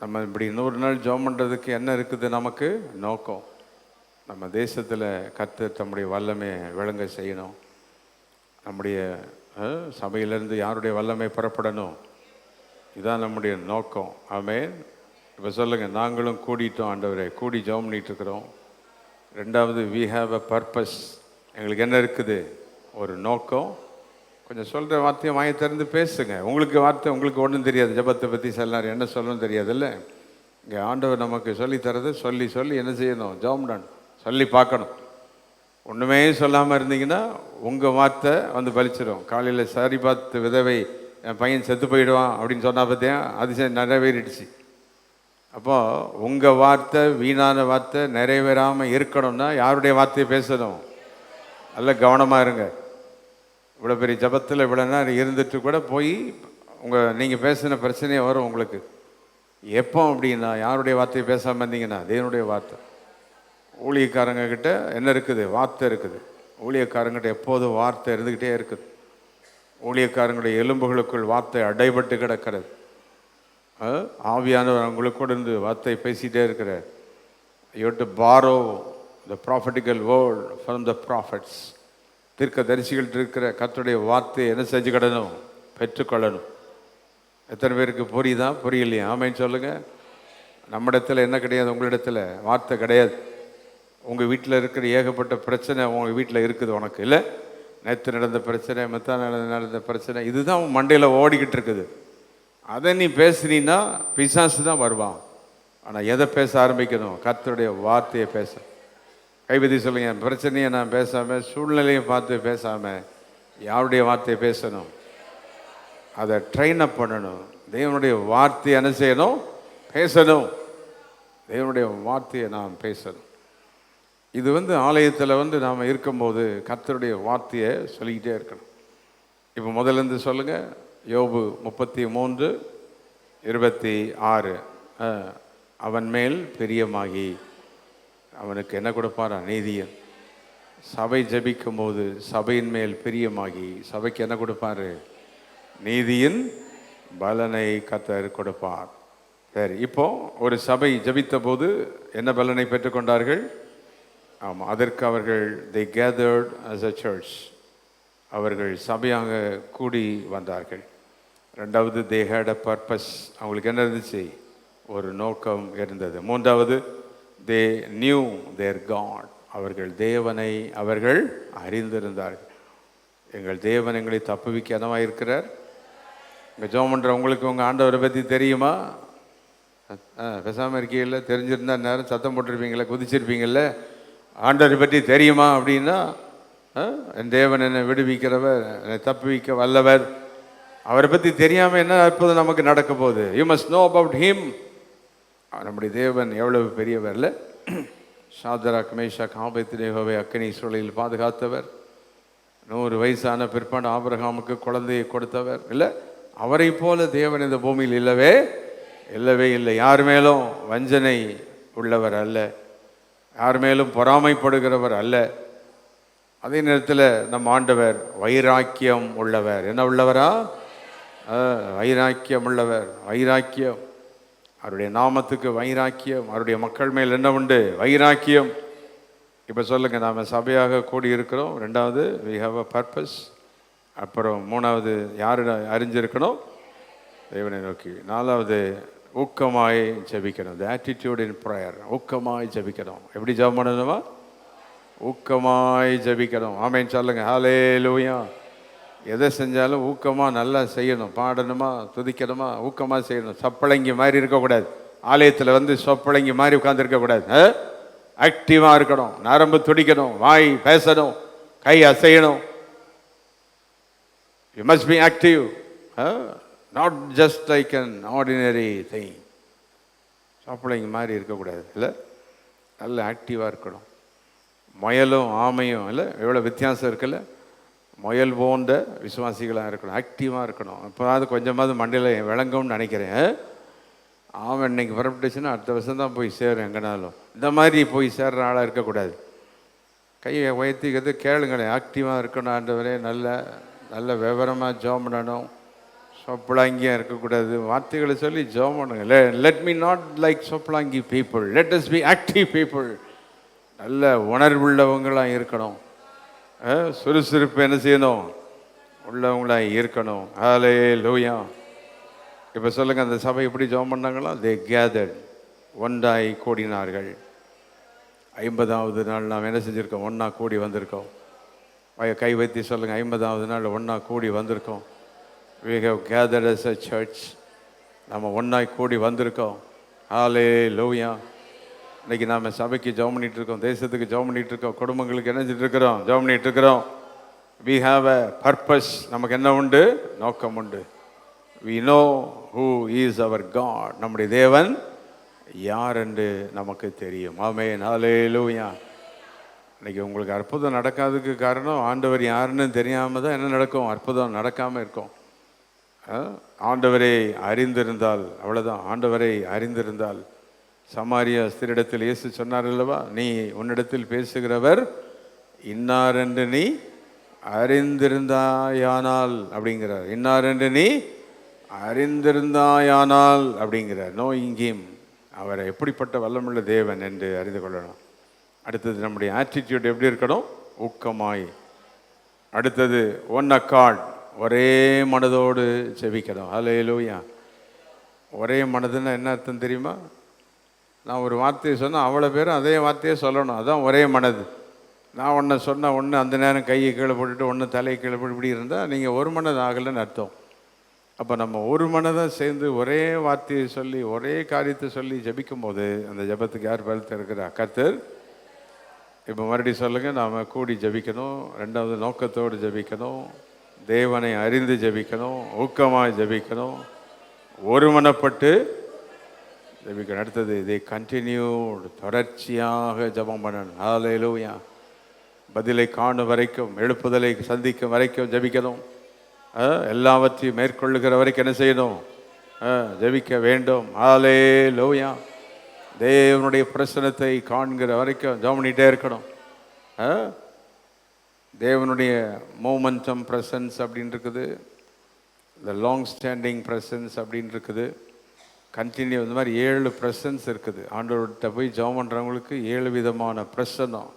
S1: நம்ம இப்படி 100 நாள் ஜெபம் பண்ணுறதுக்கு என்ன இருக்குது? நமக்கு நோக்கம். நம்ம தேசத்தில் கர்த்தர் தம்முடைய வல்லமை விளங்க செய்யணும். நம்முடைய சபையிலேருந்து யாருடைய வல்லமை புறப்படணும். இதுதான் நம்முடைய நோக்கம். ஆமென். இப்போ சொல்லுங்கள், நாங்களும் கூடிட்டோம் ஆண்டவரே, கூடி ஜெபம் பண்ணிட்டு இருக்கிறோம். ரெண்டாவது we have a purpose. எங்களுக்கு என்ன இருக்குது? ஒரு நோக்கம். கொஞ்சம் சொல்கிற வார்த்தையை வாயை திறந்து பேசுங்க. உங்களுக்கு வார்த்தை உங்களுக்கு ஒன்றும் தெரியாது, ஜெபத்தை பற்றி சொல்லார் என்ன சொல்லணும் தெரியாது இல்லை. இங்கே ஆண்டவர் நமக்கு சொல்லித்தரது சொல்லி சொல்லி என்ன செய்யணும்? ஜெபம் பண்ணணும். சொல்லி பார்க்கணும். ஒன்றுமே சொல்லாமல் இருந்தீங்கன்னா உங்கள் வார்த்தை வந்து பலிச்சிடும். காலையில் சரி பார்த்து விதவை என் பையன் செத்து போயிடுவான் அப்படின்னு சொன்னால் பார்த்தியா, அது நிறைவேறிடுச்சு. அப்போது உங்கள் வார்த்தை வீணான வார்த்தை நிறைவேறாமல் இருக்கணும்னா யாருடைய வார்த்தையை பேசணும்? நல்ல கவனமாக இருங்க. இவ்வளோ பெரிய ஜபத்தில் இவ்வளோ நேரம் இருந்துட்டு கூட போய் நீங்கள் பேசின பிரச்சனையே வரும் உங்களுக்கு. எப்போ அப்படின்னா யாருடைய வார்த்தையை பேசாமல் இருந்தீங்கன்னா தேவனுடைய வார்த்தை. ஊழியக்காரங்க கிட்ட என்ன இருக்குது? வார்த்தை இருக்குது. ஊழியக்காரங்கிட்ட எப்போதும் வார்த்தை இருந்துக்கிட்டே இருக்குது. ஊழியக்காரங்களுடைய எலும்புகளுக்குள் வார்த்தை அடைபட்டு கிடக்கிறது. ஆவியானவர் அவங்களுக்கு கூட இருந்து வார்த்தை பேசிகிட்டே இருக்கிறார். You have to borrow the prophetical word from the prophets. தீர்க்க தரிசிகள் இருக்கிற கர்த்தருடைய வார்த்தையை என்ன செஞ்சுக்கிடணும்? பெற்றுக்கொள்ளணும். எத்தனை பேருக்கு புரியுதா? புரியலையா? ஆமென் சொல்லுங்க. நம்மிடத்தில் என்ன கிடையாது? உங்களிடத்தில் வார்த்தை கிடையாது. உங்கள் வீட்டில் இருக்கிற ஏகப்பட்ட பிரச்சனை உங்கள் வீட்டில் இருக்குது உனக்கு, இல்லை? நேற்று நடந்த பிரச்சனை, நடந்த பிரச்சனை, இதுதான் உன் மண்டையில் ஓடிக்கிட்டு இருக்குது. அதை நீ பேசுனீன்னா பிசாசு தான் வருவான். ஆனால் எதை பேச ஆரம்பிக்கணும்? கர்த்தருடைய வார்த்தையை பேச. கைவிதி சொல்லுங்க, பிரச்சனையை நான் பேசாமல், சூழ்நிலையை பார்த்து பேசாமல் யாருடைய வார்த்தையை பேசணும்? அதை ட்ரெயின் அப் பண்ணணும். தேவனுடைய வார்த்தையை என்ன செய்யணும்? பேசணும். தேவனுடைய வார்த்தையை நாம் பேசணும். இது ஆலயத்தில் நாம் இருக்கும்போது கர்த்தருடைய வார்த்தையை சொல்லிக்கிட்டே இருக்கணும். இப்போ முதலேருந்து சொல்லுங்கள். யோபு 33:26. அவன் மேல் பிரியமாகி அவனுக்கு என்ன கொடுப்பாரா? நீதியன். சபை ஜபிக்கும் போது சபையின் மேல் பிரியமாகி சபைக்கு என்ன கொடுப்பாரு? நீதியின் பலனை கர்த்தர் கொடுப்பார். சரி, இப்போ ஒரு சபை ஜபித்த போது என்ன பலனை பெற்றுக்கொண்டார்கள்? ஆமாம், அதற்கு அவர்கள் they gathered as a church. அவர்கள் சபையாக கூடி வந்தார்கள். ரெண்டாவது they had a purpose. அவங்களுக்கு என்ன இருந்துச்சு? ஒரு நோக்கம் இருந்தது. மூன்றாவது they knew their God. அவர்கள் தேவனை அவர்கள் அறிந்திருந்தார்கள். எங்கள் தேவன் எங்களை தப்புவிக்க என்னவா இருக்கிறார்? இங்கே ஜெபம் பண்ணுறவங்களுக்கு உங்கள் ஆண்டவரை பற்றி தெரியுமா? பேசாமல் இருக்கீங்கள? தெரிஞ்சிருந்தா நேரம் சத்தம் போட்டிருப்பீங்களே, குதிச்சிருப்பீங்கள்ல. ஆண்டவரை பற்றி தெரியுமா அப்படின்னா, என் தேவன் என்னை விடுவிக்கிறவர், என்னை தப்புவிக்க வல்லவர். அவரை பற்றி தெரியாமல் என்ன அற்புதம் நமக்கு நடக்க போகுது? You must know about him. நம்முடைய தேவன் எவ்வளவு பெரியவர்ல. ஷாத்ராக், மேஷாக், ஆபேத்நேகோவை அக்கினி சூளையில் பாதுகாத்தவர். 100 வயசான பிற்பாடு ஆபிரகாமுக்கு குழந்தையை கொடுத்தவர், இல்லை? அவரை போல தேவன் இந்த பூமியில் இல்லவே இல்லை. யார் மேலும் வஞ்சனை உள்ளவர் அல்ல, யார் மேலும் பொறாமைப்படுகிறவர் அல்ல. அதே நேரத்தில் நம் ஆண்டவர் வைராக்கியம் உள்ளவர். என்ன உள்ளவரா? வைராக்கியம் உள்ளவர். வைராக்கியம், அவருடைய நாமத்துக்கு வைராக்கியம். அவருடைய மக்கள் மேல் என்ன உண்டு? வைராக்கியம். இப்போ சொல்லுங்கள், நாம் சபையாக கூடி இருக்கிறோம். ரெண்டாவது we have a purpose. அப்புறம் மூணாவது யார் அறிஞ்சிருக்கணும்? தேவனை நோக்கி. நாலாவது ஊக்கமாய் ஜெபிக்கணும். the attitude in prayer. ஊக்கமாய் ஜெபிக்கணும். எப்படி ஜெபம் பண்ணணுமா? ஊக்கமாய் ஜெபிக்கணும். ஆமென் சொல்லுங்க. ஹல்லேலூயா. எதை செஞ்சாலும் ஊக்கமாக நல்லா செய்யணும். பாடணுமா, துதிக்கணுமா, ஊக்கமாக செய்யணும். சொப்பளங்கி மாதிரி இருக்கக்கூடாது. ஆலயத்தில் சொப்பளங்கி மாதிரி உட்காந்துருக்கக்கூடாது. ஆக்டிவாக இருக்கணும். நரம்பு துடிக்கணும், வாய் பேசணும், கை அசையணும். You must be active, not just like an ordinary thing. சொப்பளங்கி மாதிரி இருக்கக்கூடாது, இல்லை? நல்ல ஆக்டிவாக இருக்கணும். முயலும் ஆமையும் இல்லை, எவ்வளோ வித்தியாசம் இருக்குல்ல? முயல் போன்ற விசுவாசிகளாக இருக்கணும், ஆக்டிவாக இருக்கணும். இப்போதாவது கொஞ்சமாவது மண்டையில் விளங்கும்னு நினைக்கிறேன். ஆமாம், இன்னைக்கு புறப்பட்டுச்சுன்னா அடுத்த வருஷம் தான் போய் சேரும். எங்கேனாலும் இந்த மாதிரி போய் சேர்ற ஆளாக இருக்கக்கூடாது. கையை உயர்த்திக்கிறது கேளுங்களேன். ஆக்டிவாக இருக்கணும். ஆண்டவரே நல்ல நல்ல விவரமாக ஜெபம் பண்ணணும். சொப்பலாங்கியாக இருக்கக்கூடாது. வார்த்தைகளை சொல்லி ஜெபம் பண்ணுங்க. லெட் மீ நாட் லைக் சொப்பலாங்கி people, let us be active people. நல்ல உணர்வுள்ளவங்களாக இருக்கணும். சுறுசுறுப்பு என்ன செய்யணும்? உள்ளவங்களாக இருக்கணும். ஹல்லேலூயா. இப்போ சொல்லுங்கள், அந்த சபை எப்படி ஜெபம் பண்ணாங்களோ? they gathered, ஒன்றாய் கூடினார்கள். 50வது நாள் நாம் என்ன செஞ்சுருக்கோம்? ஒன்றா கூடி வந்திருக்கோம். கை வைத்து சொல்லுங்கள், 50வது நாள் ஒன்றா கூடி வந்திருக்கோம். we have gathered as a church. நம்ம ஒன்றாய் கூடி வந்திருக்கோம். ஹல்லேலூயா. இன்றைக்கி நாம் சபைக்கு ஜெபம் பண்ணிகிட்டு இருக்கோம், தேசத்துக்கு ஜெபம் பண்ணிகிட்டு இருக்கோம், குடும்பங்களுக்கு என்ன செஞ்சுட்டு இருக்கிறோம்? ஜெபம் பண்ணிகிட்டு இருக்கிறோம். we have a purpose. நமக்கு என்ன உண்டு? நோக்கம் உண்டு. we know who is our God. நம்முடைய தேவன் யார் என்று நமக்கு தெரியும். ஆமென். ஹல்லேலூயா. இன்றைக்கி உங்களுக்கு அற்புதம் நடக்காததுக்கு காரணம் ஆண்டவர் யாருன்னு தெரியாமல் தான் என்ன நடக்கும்? அற்புதம் நடக்காமல் இருக்கும். ஆண்டவரை அறிந்திருந்தால் அவ்வளோதான். ஆண்டவரை அறிந்திருந்தால் சமாரியா ஸ்திரியிடத்தில் இயேசு சொன்னார் அல்லவா, நீ உன்னிடத்தில் பேசுகிறவர் இன்னார் என்று நீ அறிந்திருந்தாயானால் அப்படிங்கிறார். இன்னார் என்று நீ அறிந்திருந்தாயானால் அப்படிங்கிறார். நோயிங் ஹிம், அவரை எப்படிப்பட்ட வல்லமுள்ள தேவன் என்று அறிந்து கொள்ளணும். அடுத்தது நம்முடைய ஆட்டிடியூட் எப்படி இருக்கணும்? ஊக்கமாய். அடுத்தது ஒன் அக்கார்ட், ஒரே மனதோடு ஜெபிக்கணும். ஹல்லேலூயா. ஒரே மனதுன்னா என்ன அர்த்தம் தெரியுமா? நான் ஒரு வார்த்தையை சொன்னால் அவ்வளோ பேரும் அதே வார்த்தையே சொல்லணும். அதுதான் ஒரே மனது. நான் ஒன்று சொன்னால் ஒன்று அந்த நேரம் கையை கீழே போட்டுட்டு ஒன்று தலையை கீழே போட்டு இப்படி இருந்தால் நீங்கள் ஒரு மனது ஆகலைன்னு அர்த்தம். அப்போ நம்ம ஒரு மனதாக சேர்ந்து ஒரே வார்த்தையை சொல்லி ஒரே காரியத்தை சொல்லி ஜபிக்கும் போது அந்த ஜபத்துக்கு யார் பலத்தை இருக்கிறா? கர்த்தர். இப்போ மறுபடியும் சொல்லுங்கள், நாம் கூடி ஜபிக்கணும். ரெண்டாவது நோக்கத்தோடு ஜபிக்கணும். தேவனை அறிந்து ஜபிக்கணும். ஊக்கமாக ஜபிக்கணும். ஒருமனப்பட்டு ஜபிக்கணும். அடுத்தது இதை கண்டினியூடு, தொடர்ச்சியாக ஜபம் பண்ணணும். ஹல்லேலூயா. பதிலை காணும் வரைக்கும், எழுப்புதலை சந்திக்கும் வரைக்கும் ஜபிக்கணும். எல்லாவற்றையும் மேற்கொள்ளுகிற வரைக்கும் என்ன செய்யணும்? ஜபிக்க வேண்டும். ஹல்லேலூயா. தேவனுடைய பிரசன்னத்தை காண்கிற வரைக்கும் ஜெபம் பண்ணிட்டே இருக்கணும். தேவனுடைய மோமெண்டம் பிரசன்ஸ் அப்படின்னு இருக்குது, இந்த லாங் ஸ்டாண்டிங் பிரசன்ஸ் அப்படின்னு இருக்குது, கண்டினியூ. இந்த மாதிரி 7 பிரசன்ஸ் இருக்குது. ஆண்டவர்கிட்ட போய் ஜெபம் பண்ணுறவங்களுக்கு 7 விதமான பிரசன்னம்.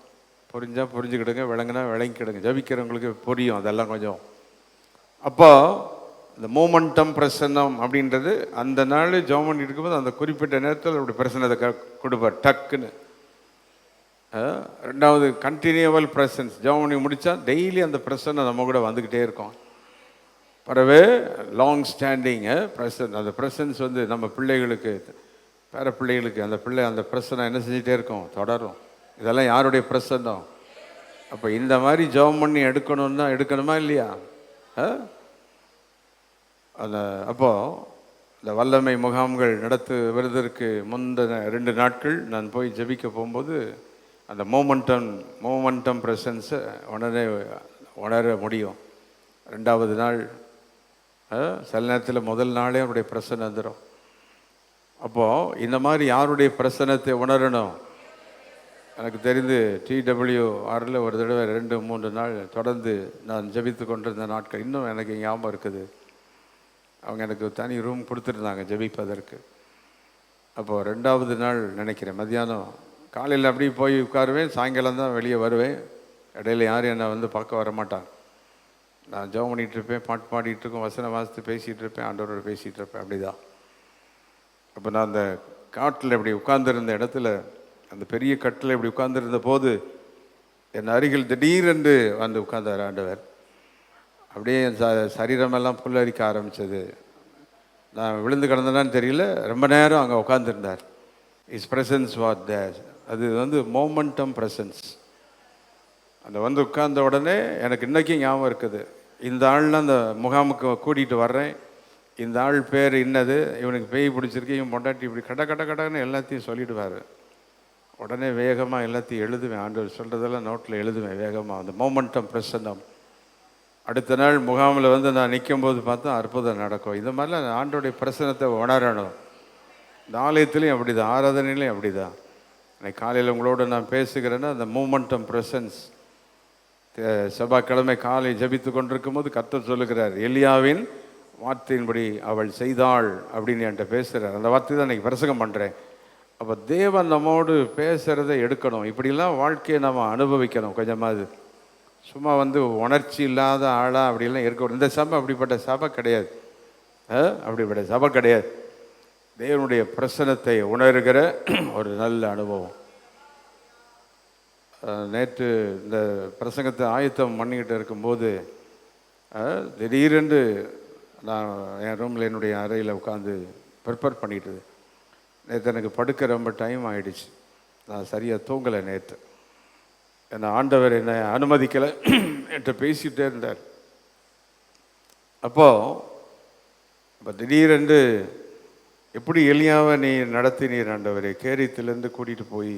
S1: புரிஞ்சால் புரிஞ்சுக்கிடுங்க, விளங்குனா விளங்கிக்கிடுங்க. ஜபிக்கிறவங்களுக்கு புரியும் அதெல்லாம் கொஞ்சம். அப்போ இந்த மோமெண்டம் பிரசன்னம் அப்படின்றது அந்த நாள் ஜெபம் பண்ணிட்டு இருக்கும்போது அந்த குறிப்பிட்ட நேரத்தில் அப்படி பிரசன்னத்தை கொடுப்பார் டக்குன்னு. ரெண்டாவது கண்டினியூவல் பிரசன்ஸ். ஜெபம் பண்ணி முடித்தா டெய்லி அந்த பிரசன்னம் நம்ம கூட வந்துக்கிட்டே இருக்கும். பிறகு லாங் ஸ்டாண்டிங் பிரசன்ஸ். அந்த பிரசன்ஸ் வந்து நம்ம பிள்ளைகளுக்கு, பேர பிள்ளைகளுக்கு அந்த பிரசன்னம் என்ன செஞ்சிட்டே இருக்கும்? தொடரும். இதெல்லாம் யாருடைய பிரசன்னம்? அப்போ இந்த மாதிரி ஜெபம் பண்ணி எடுக்கணும்னா எடுக்கணுமா இல்லையா? அப்போது இந்த வல்லமை முகாம்கள் நடத்துவதற்கு முந்தின 2 நாட்கள் நான் போய் ஜெபிக்க போகும்போது அந்த மோமெண்டம் ப்ரெசன்ஸை உணர முடியும். 2வது நாள் சில நேரத்தில் முதல் நாளே அவருடைய பிரசன்னம் வந்துடும். அப்போது இந்த மாதிரி யாருடைய பிரசன்னத்தை உணரணும்? எனக்கு தெரிந்து TWRல ஒரு தடவை 2-3 நாள் தொடர்ந்து நான் ஜெபித்து கொண்டிருந்த நாட்கள் இன்னும் எனக்கு ஞாபகம் இருக்குது. அவங்க எனக்கு தனி ரூம் கொடுத்துருந்தாங்க ஜெபிப்பதற்கு. அப்போது 2வது நாள் நினைக்கிறேன், மத்தியானம். காலையில் அப்படி போய் உட்காருவேன், சாயங்காலம் தான் வெளியே வருவேன். இடையில யாரும் என்னை வந்து பார்க்க வர மாட்டாங்க. நான் ஜெபம் பண்ணிகிட்ருப்பேன், பாட்டு பாடிட்டுருக்கோம், வசனம் வாசித்து பேசிகிட்டு இருப்பேன், ஆண்டவரோடு பேசிகிட்டு இருப்பேன். அப்படி தான். அப்போ நான் அந்த காட்டில் இப்படி உட்கார்ந்துருந்த இடத்துல, அந்த பெரிய கட்டில் இப்படி உட்கார்ந்துருந்த போது என் அருகில் திடீரென்று வந்து உட்கார்ந்தார் ஆண்டவர். அப்படியே என் சரீரமெல்லாம் புல்லரிக்க ஆரம்பித்தது. நான் விழுந்து கிடந்தேனான்னு தெரியல, ரொம்ப நேரம் அங்கே உட்காந்துருந்தார். இஸ் ப்ரெசன்ஸ் வாட் தேர். அது வந்து மோமெண்டம் ப்ரெசன்ஸ். அந்த வந்து உட்கார்ந்த உடனே எனக்கு இன்றைக்கும் ஞாபகம் இருக்குது. இந்த ஆள்லாம் அந்த முகாமுக்கு கூட்டிகிட்டு வர்றேன், இந்த ஆள் பேர் இன்னது, இவனுக்கு பேய் பிடிச்சிருக்கு, இவன் பொண்டாட்டி இப்படி கடன்னு எல்லாத்தையும் சொல்லிவிடுவார். உடனே வேகமாக எல்லாத்தையும் எழுதுவேன். ஆண்டவர் சொல்கிறதெல்லாம் நோட்டில் எழுதுவேன் வேகமாக. அந்த மோமெண்டம் பிரசன்னம். அடுத்த நாள் முகாமில் வந்து நான் நிற்கும்போது பார்த்தா அற்புதம் நடக்கும். இந்த மாதிரிலாம் ஆண்டோடைய பிரசனத்தை உணரணும். இந்த ஆலயத்துலேயும் அப்படி தான், ஆராதனையிலையும் அப்படி தான். இன்னைக்கு காலையில் உங்களோட நான் பேசுகிறேன்னா அந்த மூமெண்டம் ப்ரெசன்ஸ். செவ்வாய்க்கிழமை காலை ஜபித்து கொண்டிருக்கும் போது கர்த்தர் சொல்லுகிறார், எலியாவின் வார்த்தையின்படி அவள் செய்தாள் அப்படின்னு என்கிட்ட பேசுகிறார். அந்த வார்த்தை தான் இன்றைக்கி பிரசங்கம் பண்ணுறேன். அப்போ தேவன் நம்மோடு பேசுகிறத எடுக்கணும். இப்படிலாம் வாழ்க்கையை நம்ம அனுபவிக்கணும். கொஞ்சமாவது சும்மா வந்து உணர்ச்சி இல்லாத ஆளாக அப்படிலாம் இருக்கணும். இந்த சபை அப்படிப்பட்ட சபை கிடையாது. அப்படிப்பட்ட சபை கிடையாது. தேவனுடைய பிரசனத்தை உணர்கிற ஒரு நல்ல அனுபவம். நேற்று இந்த பிரசங்கத்தை ஆயத்தம் பண்ணிக்கிட்டு இருக்கும்போது திடீரென்று நான் என் ரூமில் என்னுடைய அறையில் உட்காந்து ப்ரிப்பேர் பண்ணிட்டு, நேற்று எனக்கு படுக்க ரொம்ப டைம் ஆகிடுச்சு. நான் சரியாக தூங்கலை நேற்று. என்னை ஆண்டவர் என்னை அனுமதிக்கலை, என்கிட்ட பேசிகிட்டே இருந்தார். அப்போ திடீரென்று எப்படி எலியாவை நீ நடத்தினீர் ஆண்டவரே, கேரியத்திலேருந்து கூட்டிகிட்டு போய்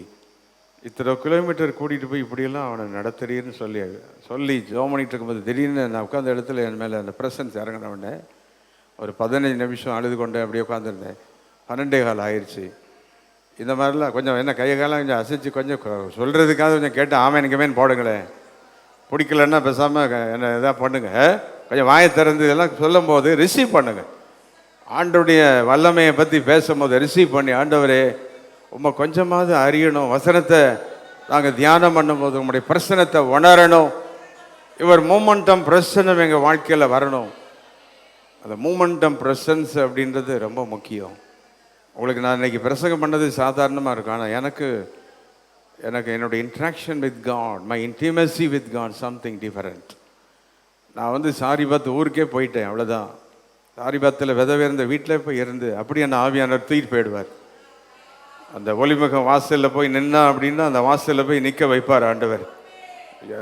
S1: இத்தனை கிலோமீட்டர் கூட்டிகிட்டு போய் இப்படியெல்லாம் அவனை நடத்துறீன்னு சொல்லி ஜெபம் பண்ணிகிட்டு இருக்கும்போது திடீர்னு நான் உட்காந்த இடத்துல என் மேலே அந்த ப்ரெசன்ஸ் இறங்கினவுடனே ஒரு 15 நிமிஷம் அழுது கொண்டேன். அப்படியே உட்காந்துருந்தேன். 12:15 ஆயிடுச்சு. இந்த மாதிரிலாம் கொஞ்சம் என்ன கையை காலம் கொஞ்சம் அசைச்சு கொஞ்சம் சொல்கிறதுக்காக கொஞ்சம் கேட்டு ஆமேனுக்குமேன்னு போடுங்களேன். பிடிக்கலன்னா பேசாமல் என்ன இதாக பண்ணுங்க. கொஞ்சம் வாயை திறந்து இதெல்லாம் சொல்லும் போது ரிசீவ் பண்ணுங்கள். ஆண்டோடைய வல்லமையை பற்றி பேசும்போது ரிசீவ் பண்ணி, ஆண்டவரே உம்மை கொஞ்சமாவது அறியணும், வசனத்தை நாங்கள் தியானம் பண்ணும்போது உங்களுடைய பிரசனத்தை உணரணும். இவர் மூமெண்டம் பிரசனம் எங்கள் வாழ்க்கையில் வரணும். அந்த மூமெண்டம் ப்ரெசன்ஸ் அப்படின்றது ரொம்ப முக்கியம். உங்களுக்கு நான் இன்னைக்கு பிரசங்கம் பண்ணது சாதாரணமாக இருக்கும், ஆனால் எனக்கு என்னோட interaction with God, my intimacy with God something different. நான் வந்து சாரிபாத் ஊருக்கே போயிட்டேன், அவ்வளோதான். சாரிபாத்தில் விதவேர்ந்த வீட்டில் போய் இருந்து அப்படியே அந்த ஆவியானவர் தூக்கிட்டு போயிடுவார். அந்த ஒளிமுகம் வாசலில் போய் நின்னா அப்படின்னா அந்த வாசலில் போய் நிற்க வைப்பார் ஆண்டவர்.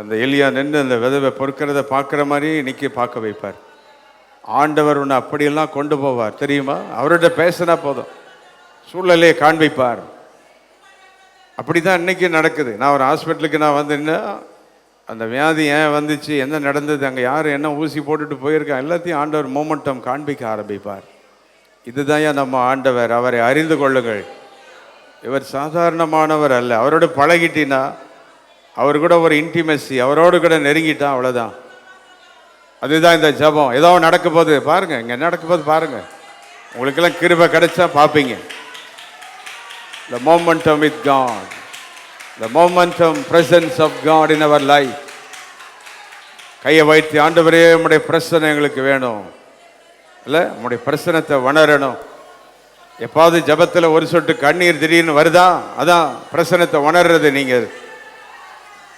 S1: அந்த எலியா நின்று அந்த விதவை பொறுக்கிறத பார்க்குற மாதிரி நிற்க பார்க்க வைப்பார். ஆண்டவர் ஒன்று அப்படியெல்லாம் கொண்டு போவார் தெரியுமா. அவர்கிட்ட பேசினா போதும், சூழ்நிலையை காண்பிப்பார். அப்படி தான் இன்றைக்கி நடக்குது. நான் ஒரு ஹாஸ்பிட்டலுக்கு நான் வந்தேன்னா அந்த வியாதி ஏன் வந்துச்சு, என்ன நடந்தது, அங்கே யார் என்ன ஊசி போட்டுட்டு போயிருக்கா, எல்லாத்தையும் ஆண்டவர் மோமெண்டம் காண்பிக்க ஆரம்பிப்பார். இதுதான் நம்ம ஆண்டவர். அவரை அறிந்து கொள்ளுங்கள். இவர் சாதாரணமானவர் அல்ல. அவரோடு பழகிட்டினா, அவர் கூட ஒரு இன்டிமெசி, அவரோடு கூட நெருங்கிட்டா அவ்வளோதான். அதுதான் இந்த ஜபம். ஏதோ நடக்க போகுது பாருங்கள், இங்கே நடக்க போது பாருங்கள், உங்களுக்கெல்லாம் கிருபை கிடைச்சா பார்ப்பீங்க. The momentum with God, the momentum presence of God in our life. கையை வைத்து ஆண்டவரே உம்முடைய பிரசனை எங்களுக்கு வேணும், இல்லை உம்முடைய பிரசனத்தை உணரணும். எப்பாவது ஜபத்தில் ஒரு சொட்டு கண்ணீர் திடீர்னு வருதா, அதான் பிரசனத்தை உணர்றது. நீங்கள்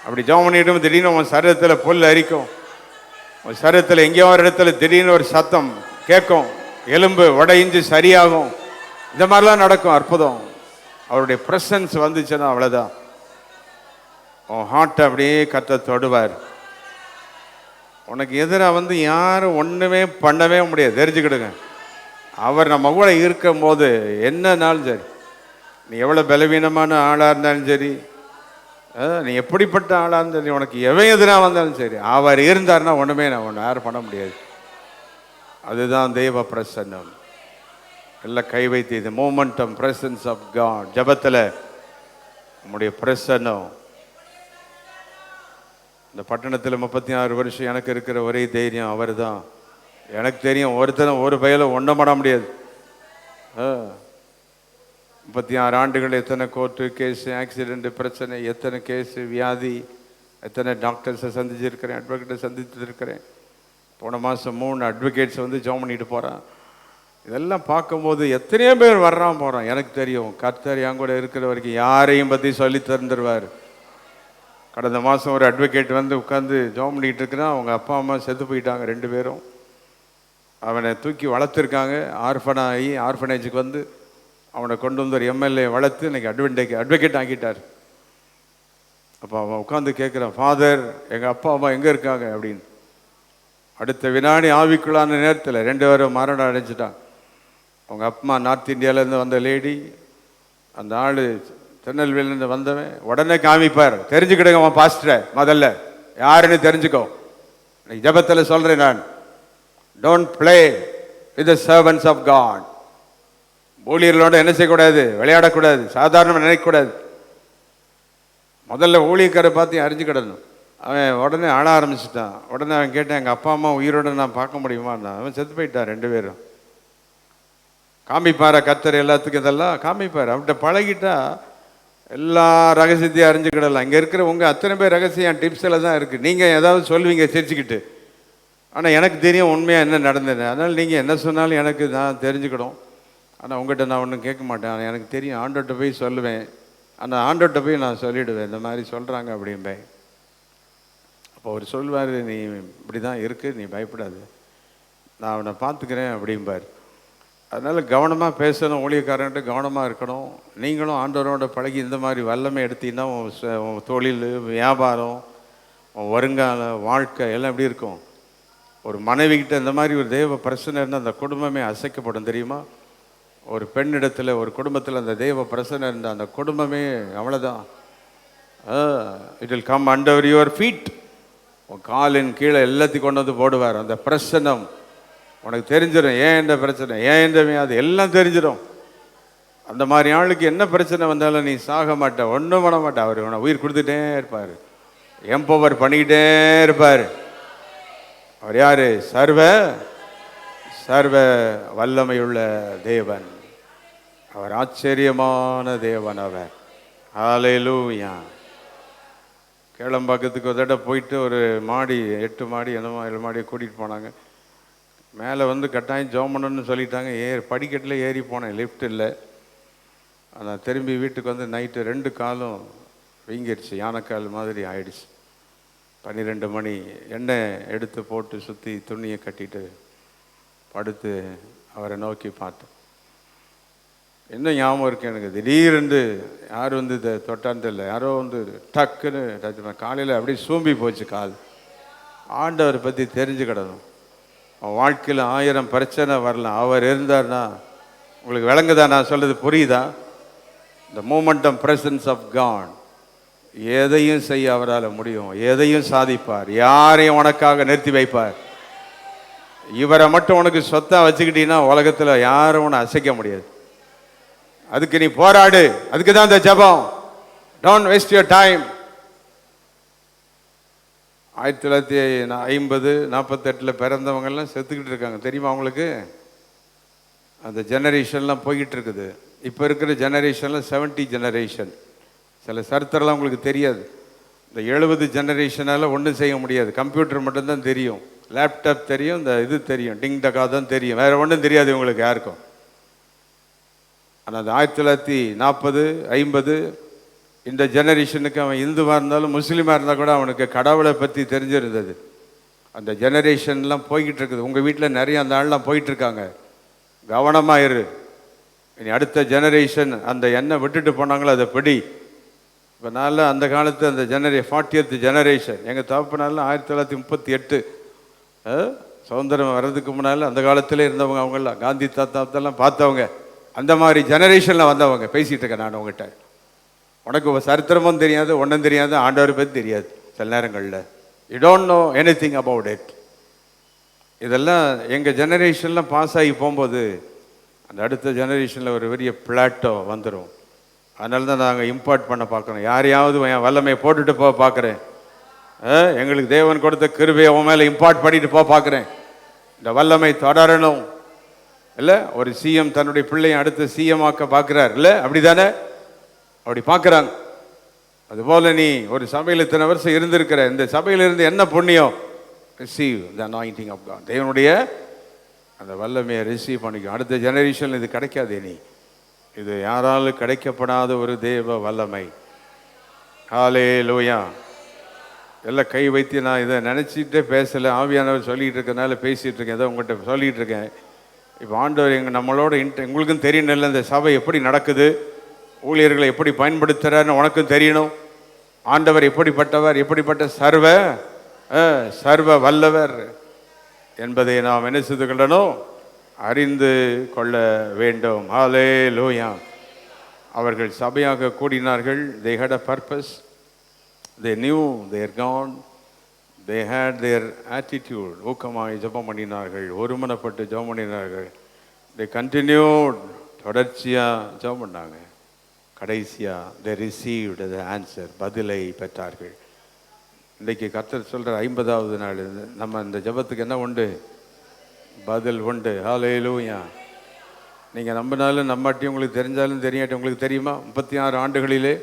S1: அப்படி ஜபம் பண்ணிட்டு திடீர்னு உன் சரீரத்தில் புல் அரிக்கும், உன் சரீரத்தில் எங்கேயோ ஒரு இடத்துல திடீர்னு ஒரு சத்தம் கேட்கும், எலும்பு உடைஞ்சு சரியாகும். இந்த மாதிரிலாம் நடக்கும். அற்புதம். அவருடைய ப்ரெசன்ஸ் வந்துச்சுன்னா அவ்வளோதான். உன் ஹார்ட்டை அப்படியே கர்த்தர் தொடுவார். உனக்கு எதிராக வந்து யாரும் ஒன்றுமே பண்ணவே முடியாது, தெரிஞ்சுக்கிடுங்க. அவர் நம்ம கூட இருக்கும் போது என்னன்னாலும் சரி, நீ எவ்வளோ பலவீனமான ஆளாக இருந்தாலும் சரி, நீ எப்படிப்பட்ட ஆளாக இருந்தாலும் சரி, உனக்கு எவன் எதிராக வந்தாலும் சரி, அவர் இருந்தார்னா ஒன்றுமே நான் ஒன்று யாரும் பண்ண முடியாது. அதுதான் தெய்வ பிரசன்னம். எல்லாம் கை வைத்து இது மூமெண்டம் பிரசன்ஸ் ஆஃப் காட். ஜபத்தில் நம்முடைய பிரசன்னம். இந்த பட்டணத்தில் 36 வருஷம் எனக்கு இருக்கிற ஒரே தைரியம் அவர் தான். எனக்கு தெரியும் ஒருத்தரும் ஒரு பயில ஒன்றும் பண்ண முடியாது. 36 ஆண்டுகள் எத்தனை கோர்ட்டு கேஸு, ஆக்சிடெண்ட்டு, பிரச்சனை, எத்தனை கேஸு, வியாதி, எத்தனை டாக்டர்ஸை சந்திச்சிருக்கிறேன், அட்வொகேட்டை சந்திச்சிருக்கிறேன். போன மாதம் 3 அட்வொகேட்ஸ் வந்து ஜாம் பண்ணிட்டு போகிறான். இதெல்லாம் பார்க்கும்போது எத்தனையோ பேர் வர்றான் போகிறான். எனக்கு தெரியும் கர்த்தர் என் கூட இருக்கிற வரைக்கும் யாரையும் பற்றி சொல்லி தந்துடுவார். கடந்த மாதம் ஒரு அட்வொகேட் வந்து உட்காந்து ஜாம் பண்ணிகிட்டு இருக்கிறான். அவங்க அப்பா அம்மா செத்து போயிட்டாங்க 2 பேரும். அவனை தூக்கி வளர்த்துருக்காங்க. ஆர்ஃபனேஜுக்கு வந்து அவனை கொண்டு வந்து ஒரு எம்எல்ஏ வளர்த்து இன்னைக்கு அட்வொகேட் ஆக்கிட்டார். அப்போ அவன் உட்காந்து கேட்குறான், ஃபாதர் எங்கள் அப்பா அம்மா எங்கே இருக்காங்க அப்படின்னு. அடுத்த வினாடி ஆவிக்குள்ளான நேரத்தில் 2 பேரும் மரணம் அடைஞ்சிட்டான். அவங்க அப்பா நார்த் இந்தியாவிலேருந்து வந்த லேடி, அந்த ஆள் திருநெல்வேலியிலேருந்து வந்தவன். உடனே காமிப்பார். தெரிஞ்சுக்கிடுங்க அவன் பாஸ்டரை, முதல்ல யாருன்னு தெரிஞ்சுக்கோ. இன்னைக்கு ஜபத்தில் சொல்கிறேன் நான், don't play with the servants of God. ஊழியர்களோட என்ன செய்யக்கூடாது, விளையாடக்கூடாது, சாதாரணமாக நினைக்கக்கூடாது. முதல்ல ஊழியக்காரை பார்த்து அறிஞ்சுக்கிடணும். அவன் உடனே ஆள ஆரம்பிச்சிட்டான். உடனே அவன் கேட்டான், எங்கள் அப்பா அம்மா உயிரோடு நான் பார்க்க முடியுமான்னா. அவன் செத்து போயிட்டான் 2 பேரும். காமிப்பார கர்த்தர் எல்லாத்துக்கும் இதெல்லாம் காமிப்பார். அவன்கிட்ட பழகிட்டா எல்லா ரகசியத்தையும் அறிஞ்சுக்கிடலாம். இங்கே இருக்கிற உங்கள் அத்தனை பேர் ரகசியம் டிப்ஸில் தான் இருக்குது. நீங்கள் ஏதாவது சொல்லுவீங்க சிரிச்சுக்கிட்டு, ஆனால் எனக்கு தெரியும் உண்மையாக என்ன நடந்தது. அதனால் நீங்கள் என்ன சொன்னாலும் எனக்கு நான் தெரிஞ்சுக்கிடும். ஆனால் உங்கள்கிட்ட நான் ஒன்றும் கேட்க மாட்டேன். ஆனால் எனக்கு தெரியும், ஆண்டோட்ட போய் சொல்லுவேன். ஆனால் ஆண்டோட்ட போய் நான் சொல்லிவிடுவேன், இந்த மாதிரி சொல்கிறாங்க அப்படிம்பேன். அப்போ அவர் சொல்வார், நீ இப்படி தான் இருக்குது, நீ பயப்படாது, நான் அவனை பார்த்துக்கிறேன் அப்படிம்பார். அதனால் கவனமாக பேசணும், ஊழியக்காரன்ட்டு கவனமாக இருக்கணும். நீங்களும் ஆண்டவரோட பழகி இந்த மாதிரி வல்லமை எடுத்தீங்கன்னா உன் தொழில், வியாபாரம், உன் வருங்கால வாழ்க்கை எல்லாம் எப்படி இருக்கும். ஒரு மனைவிக்கிட்ட இந்த மாதிரி ஒரு தெய்வ பிரச்சனை இருந்தால் அந்த குடும்பமே அசைக்கப்படும் தெரியுமா. ஒரு பெண்ணிடத்தில், ஒரு குடும்பத்தில் அந்த தெய்வ பிரச்சனை இருந்தால் அந்த குடும்பமே அவ்வளோதான். It will come under your feet. உன் காலின் கீழே எல்லாத்தையும் கொண்டு வந்து போடுவார். அந்த பிரச்சனம் உனக்கு தெரிஞ்சிடும். ஏன் இந்த பிரச்சனை, ஏன் இந்த வியாதி எல்லாம் தெரிஞ்சிடும். அந்த மாதிரி ஆளுக்கு என்ன பிரச்சனை வந்தாலும் நீ சாக மாட்ட, ஒன்றும் பண்ண மாட்டா. அவர் உன உயிர் கொடுத்துட்டே இருப்பார், எம்பவர் பண்ணிக்கிட்டே இருப்பார். அவர் யாரு? சர்வ சர்வ வல்லமையுள்ள தேவன். அவர் ஆச்சரியமான தேவன். அவர் ஹல்லேலூயா. கேளம்பாக்கத்துக்கு ஒரு தடவை போயிட்டு ஒரு மாடி 8 மாடி என்னமோ 7 மாடியை கூட்டிகிட்டு போனாங்க. மேலே வந்து கட்டாயம் ஜெபம் பண்ணணும்னு சொல்லிட்டாங்க. படிக்கட்டில் ஏறி போனேன், லிஃப்ட் இல்லை. நான் திரும்பி வீட்டுக்கு வந்து நைட்டு 2 காலும் வீங்கிடுச்சு, யானைக்கால் மாதிரி ஆயிடுச்சு. 12 மணி எண்ணெய் எடுத்து போட்டு சுற்றி துணியை கட்டிட்டு படுத்து அவரை நோக்கி பார்த்தேன். இன்னும் ஞாபகம் இருக்கு எனக்கு. திடீரென்று யார் வந்து இதை தொட்டான்னு தெரியல, யாரோ வந்து டக்குன்னு டச். காலையில் அப்படியே சூம்பி போச்சு கால். ஆண்டவரை பற்றி தெரிஞ்சுக்கிடணும். அவன் வாழ்க்கையில் 1000 பிரச்சனை வரலாம், அவர் இருந்தார்னா. உங்களுக்கு விளங்குதா நான் சொல்றது? புரியுதா? த மூமெண்டம் பிரசன்ஸ் ஆஃப் காட். எதையும் செய்ய அவரால் முடியும், எதையும் சாதிப்பார், யாரையும் உனக்காக நிறுத்தி வைப்பார். இவரை மட்டும் உனக்கு சொத்தா வச்சுக்கிட்டீங்கன்னா உலகத்தில் யாரும் உன்னை அசைக்க முடியாது. அதுக்கு நீ போராடு. அதுக்கு தான் இந்த ஜெபம். Don't waste your time. 1950-48 பிறந்தவங்கெல்லாம் செத்துக்கிட்டு இருக்காங்க, தெரியுமா உங்களுக்கு? அந்த ஜெனரேஷன்லாம் போய்கிட்டு இருக்குது. இப்போ இருக்கிற ஜெனரேஷன்லாம் 70 ஜெனரேஷன். சில சரித்திரம்லாம் உங்களுக்கு தெரியாது. இந்த 70 ஜெனரேஷனால் ஒன்றும் செய்ய முடியாது. கம்ப்யூட்டர் மட்டும்தான் தெரியும், லேப்டாப் தெரியும், இந்த இது தெரியும், டிங் டக்கா தான் தெரியும், வேறு ஒன்றும் தெரியாது உங்களுக்கு யாருக்கும். ஆனால் அந்த 1940-50 இந்த ஜெனரேஷனுக்கு அவன் இந்துவாக இருந்தாலும் முஸ்லீமாக இருந்தால் கூட அவனுக்கு கடவுளை பற்றி தெரிஞ்சிருந்தது. அந்த ஜெனரேஷன்லாம் போய்கிட்டு இருக்குது. உங்கள் வீட்டில் நிறைய அந்த ஆள்லாம் போயிட்டுருக்காங்க. கவனமாக இரு. இனி அடுத்த ஜெனரேஷன் அந்த எண்ணெய் விட்டுட்டு போனாங்களோ அதை பிடி. இப்போ நாளில் அந்த காலத்து அந்த 40th ஜெனரேஷன் எங்கள் தகப்பனால 1938 சுதந்திரம் வர்றதுக்கு முன்னால் அந்த காலத்திலே இருந்தவங்க. அவங்கெல்லாம் காந்தி தாத்தாத்தெல்லாம் பார்த்தவங்க. அந்த மாதிரி ஜெனரேஷனில் வந்தவங்க பேசிகிட்டு இருக்கேன் நான் உங்கள்கிட்ட. உனக்கு சரித்திரமும் தெரியாது, ஒன்றும் தெரியாது, ஆண்டவரை பற்றி தெரியாது. சில நேரங்களில் you don't know anything about it. இதெல்லாம் எங்கள் ஜெனரேஷன்லாம் பாஸ் ஆகி போகும்போது அந்த அடுத்த ஜெனரேஷனில் ஒரு பெரிய பிளாட்டோ வந்துடும். அதனால தான் நாங்கள் இம்பார்ட் பண்ண பார்க்குறோம். யாரையாவது என் வல்லமையை போட்டுட்டு போக பார்க்குறேன். எங்களுக்கு தேவன் கொடுத்த கிருபையை அவன் மேலே இம்பார்ட் பண்ணிட்டு போக பார்க்குறேன். இந்த வல்லமை தொடரணும். இல்லை, ஒரு சிஎம் தன்னுடைய பிள்ளையை அடுத்த சிஎம் ஆக்க பார்க்குறார், இல்லை அப்படி தானே? அப்படி பார்க்குறாங்க. அதுபோல் நீ ஒரு சபையில் இத்தனை வருஷம் இருந்திருக்கிற, இந்த சபையிலிருந்து என்ன புண்ணியம்? Receive the anointing of God. தேவனுடைய அந்த வல்லமையை ரிசீவ் பண்ணிக்கும். அடுத்த ஜெனரேஷன் இது கிடைக்காது. நீ இது யாராலும் கிடைக்கப்படாத ஒரு தேவ வல்லமை. ஹல்லேலூயா. எல்லாம் கை வைத்து நான் இதை நினச்சிட்டே பேசலை, ஆவியானவர் சொல்லிகிட்டு இருக்கனால பேசிகிட்டு இருக்கேன். ஏதோ உங்கள்கிட்ட சொல்லிகிட்டு இருக்கேன். இப்போ ஆண்டவர் நம்மளோட உங்களுக்கும் தெரியணும் இல்லை, இந்த சபை எப்படி நடக்குது, ஊழியர்களை எப்படி பயன்படுத்துகிறாருன்னு உனக்கும் தெரியணும். ஆண்டவர் எப்படிப்பட்டவர், எப்படிப்பட்ட சர்வ வல்லவர் என்பதை நாம் என்ன செய்து கொள்ளணும்? அறிந்து கொள்ள வேண்டும். ஹல்லேலூயா. அவர்கள் சபையாக கூடினார்கள். they had a purpose, they knew their God, they had their attitude. ஊக்கமாய் ஜெபம் பண்ணினார்கள், ஒருமனப்பட்டு ஜெபம் பண்ணினார்கள். they continued, தொடர்ச்சியாக ஜெபம் பண்ணாங்க. கடைசியாக they received the answer, பதிலை பெற்றார்கள். இன்றைக்கி கர்த்தர் சொல்கிற 50வது நாள் நம்ம இந்த ஜெபத்துக்கு என்ன உண்டு? பதில் உண்டு. ஹல்லேலூயா. நீங்கள் நம்பினாலும் நம்மாட்டியும் உங்களுக்கு தெரிஞ்சாலும் தெரியாட்டி உங்களுக்கு தெரியுமா? 36 ஆண்டுகளிலே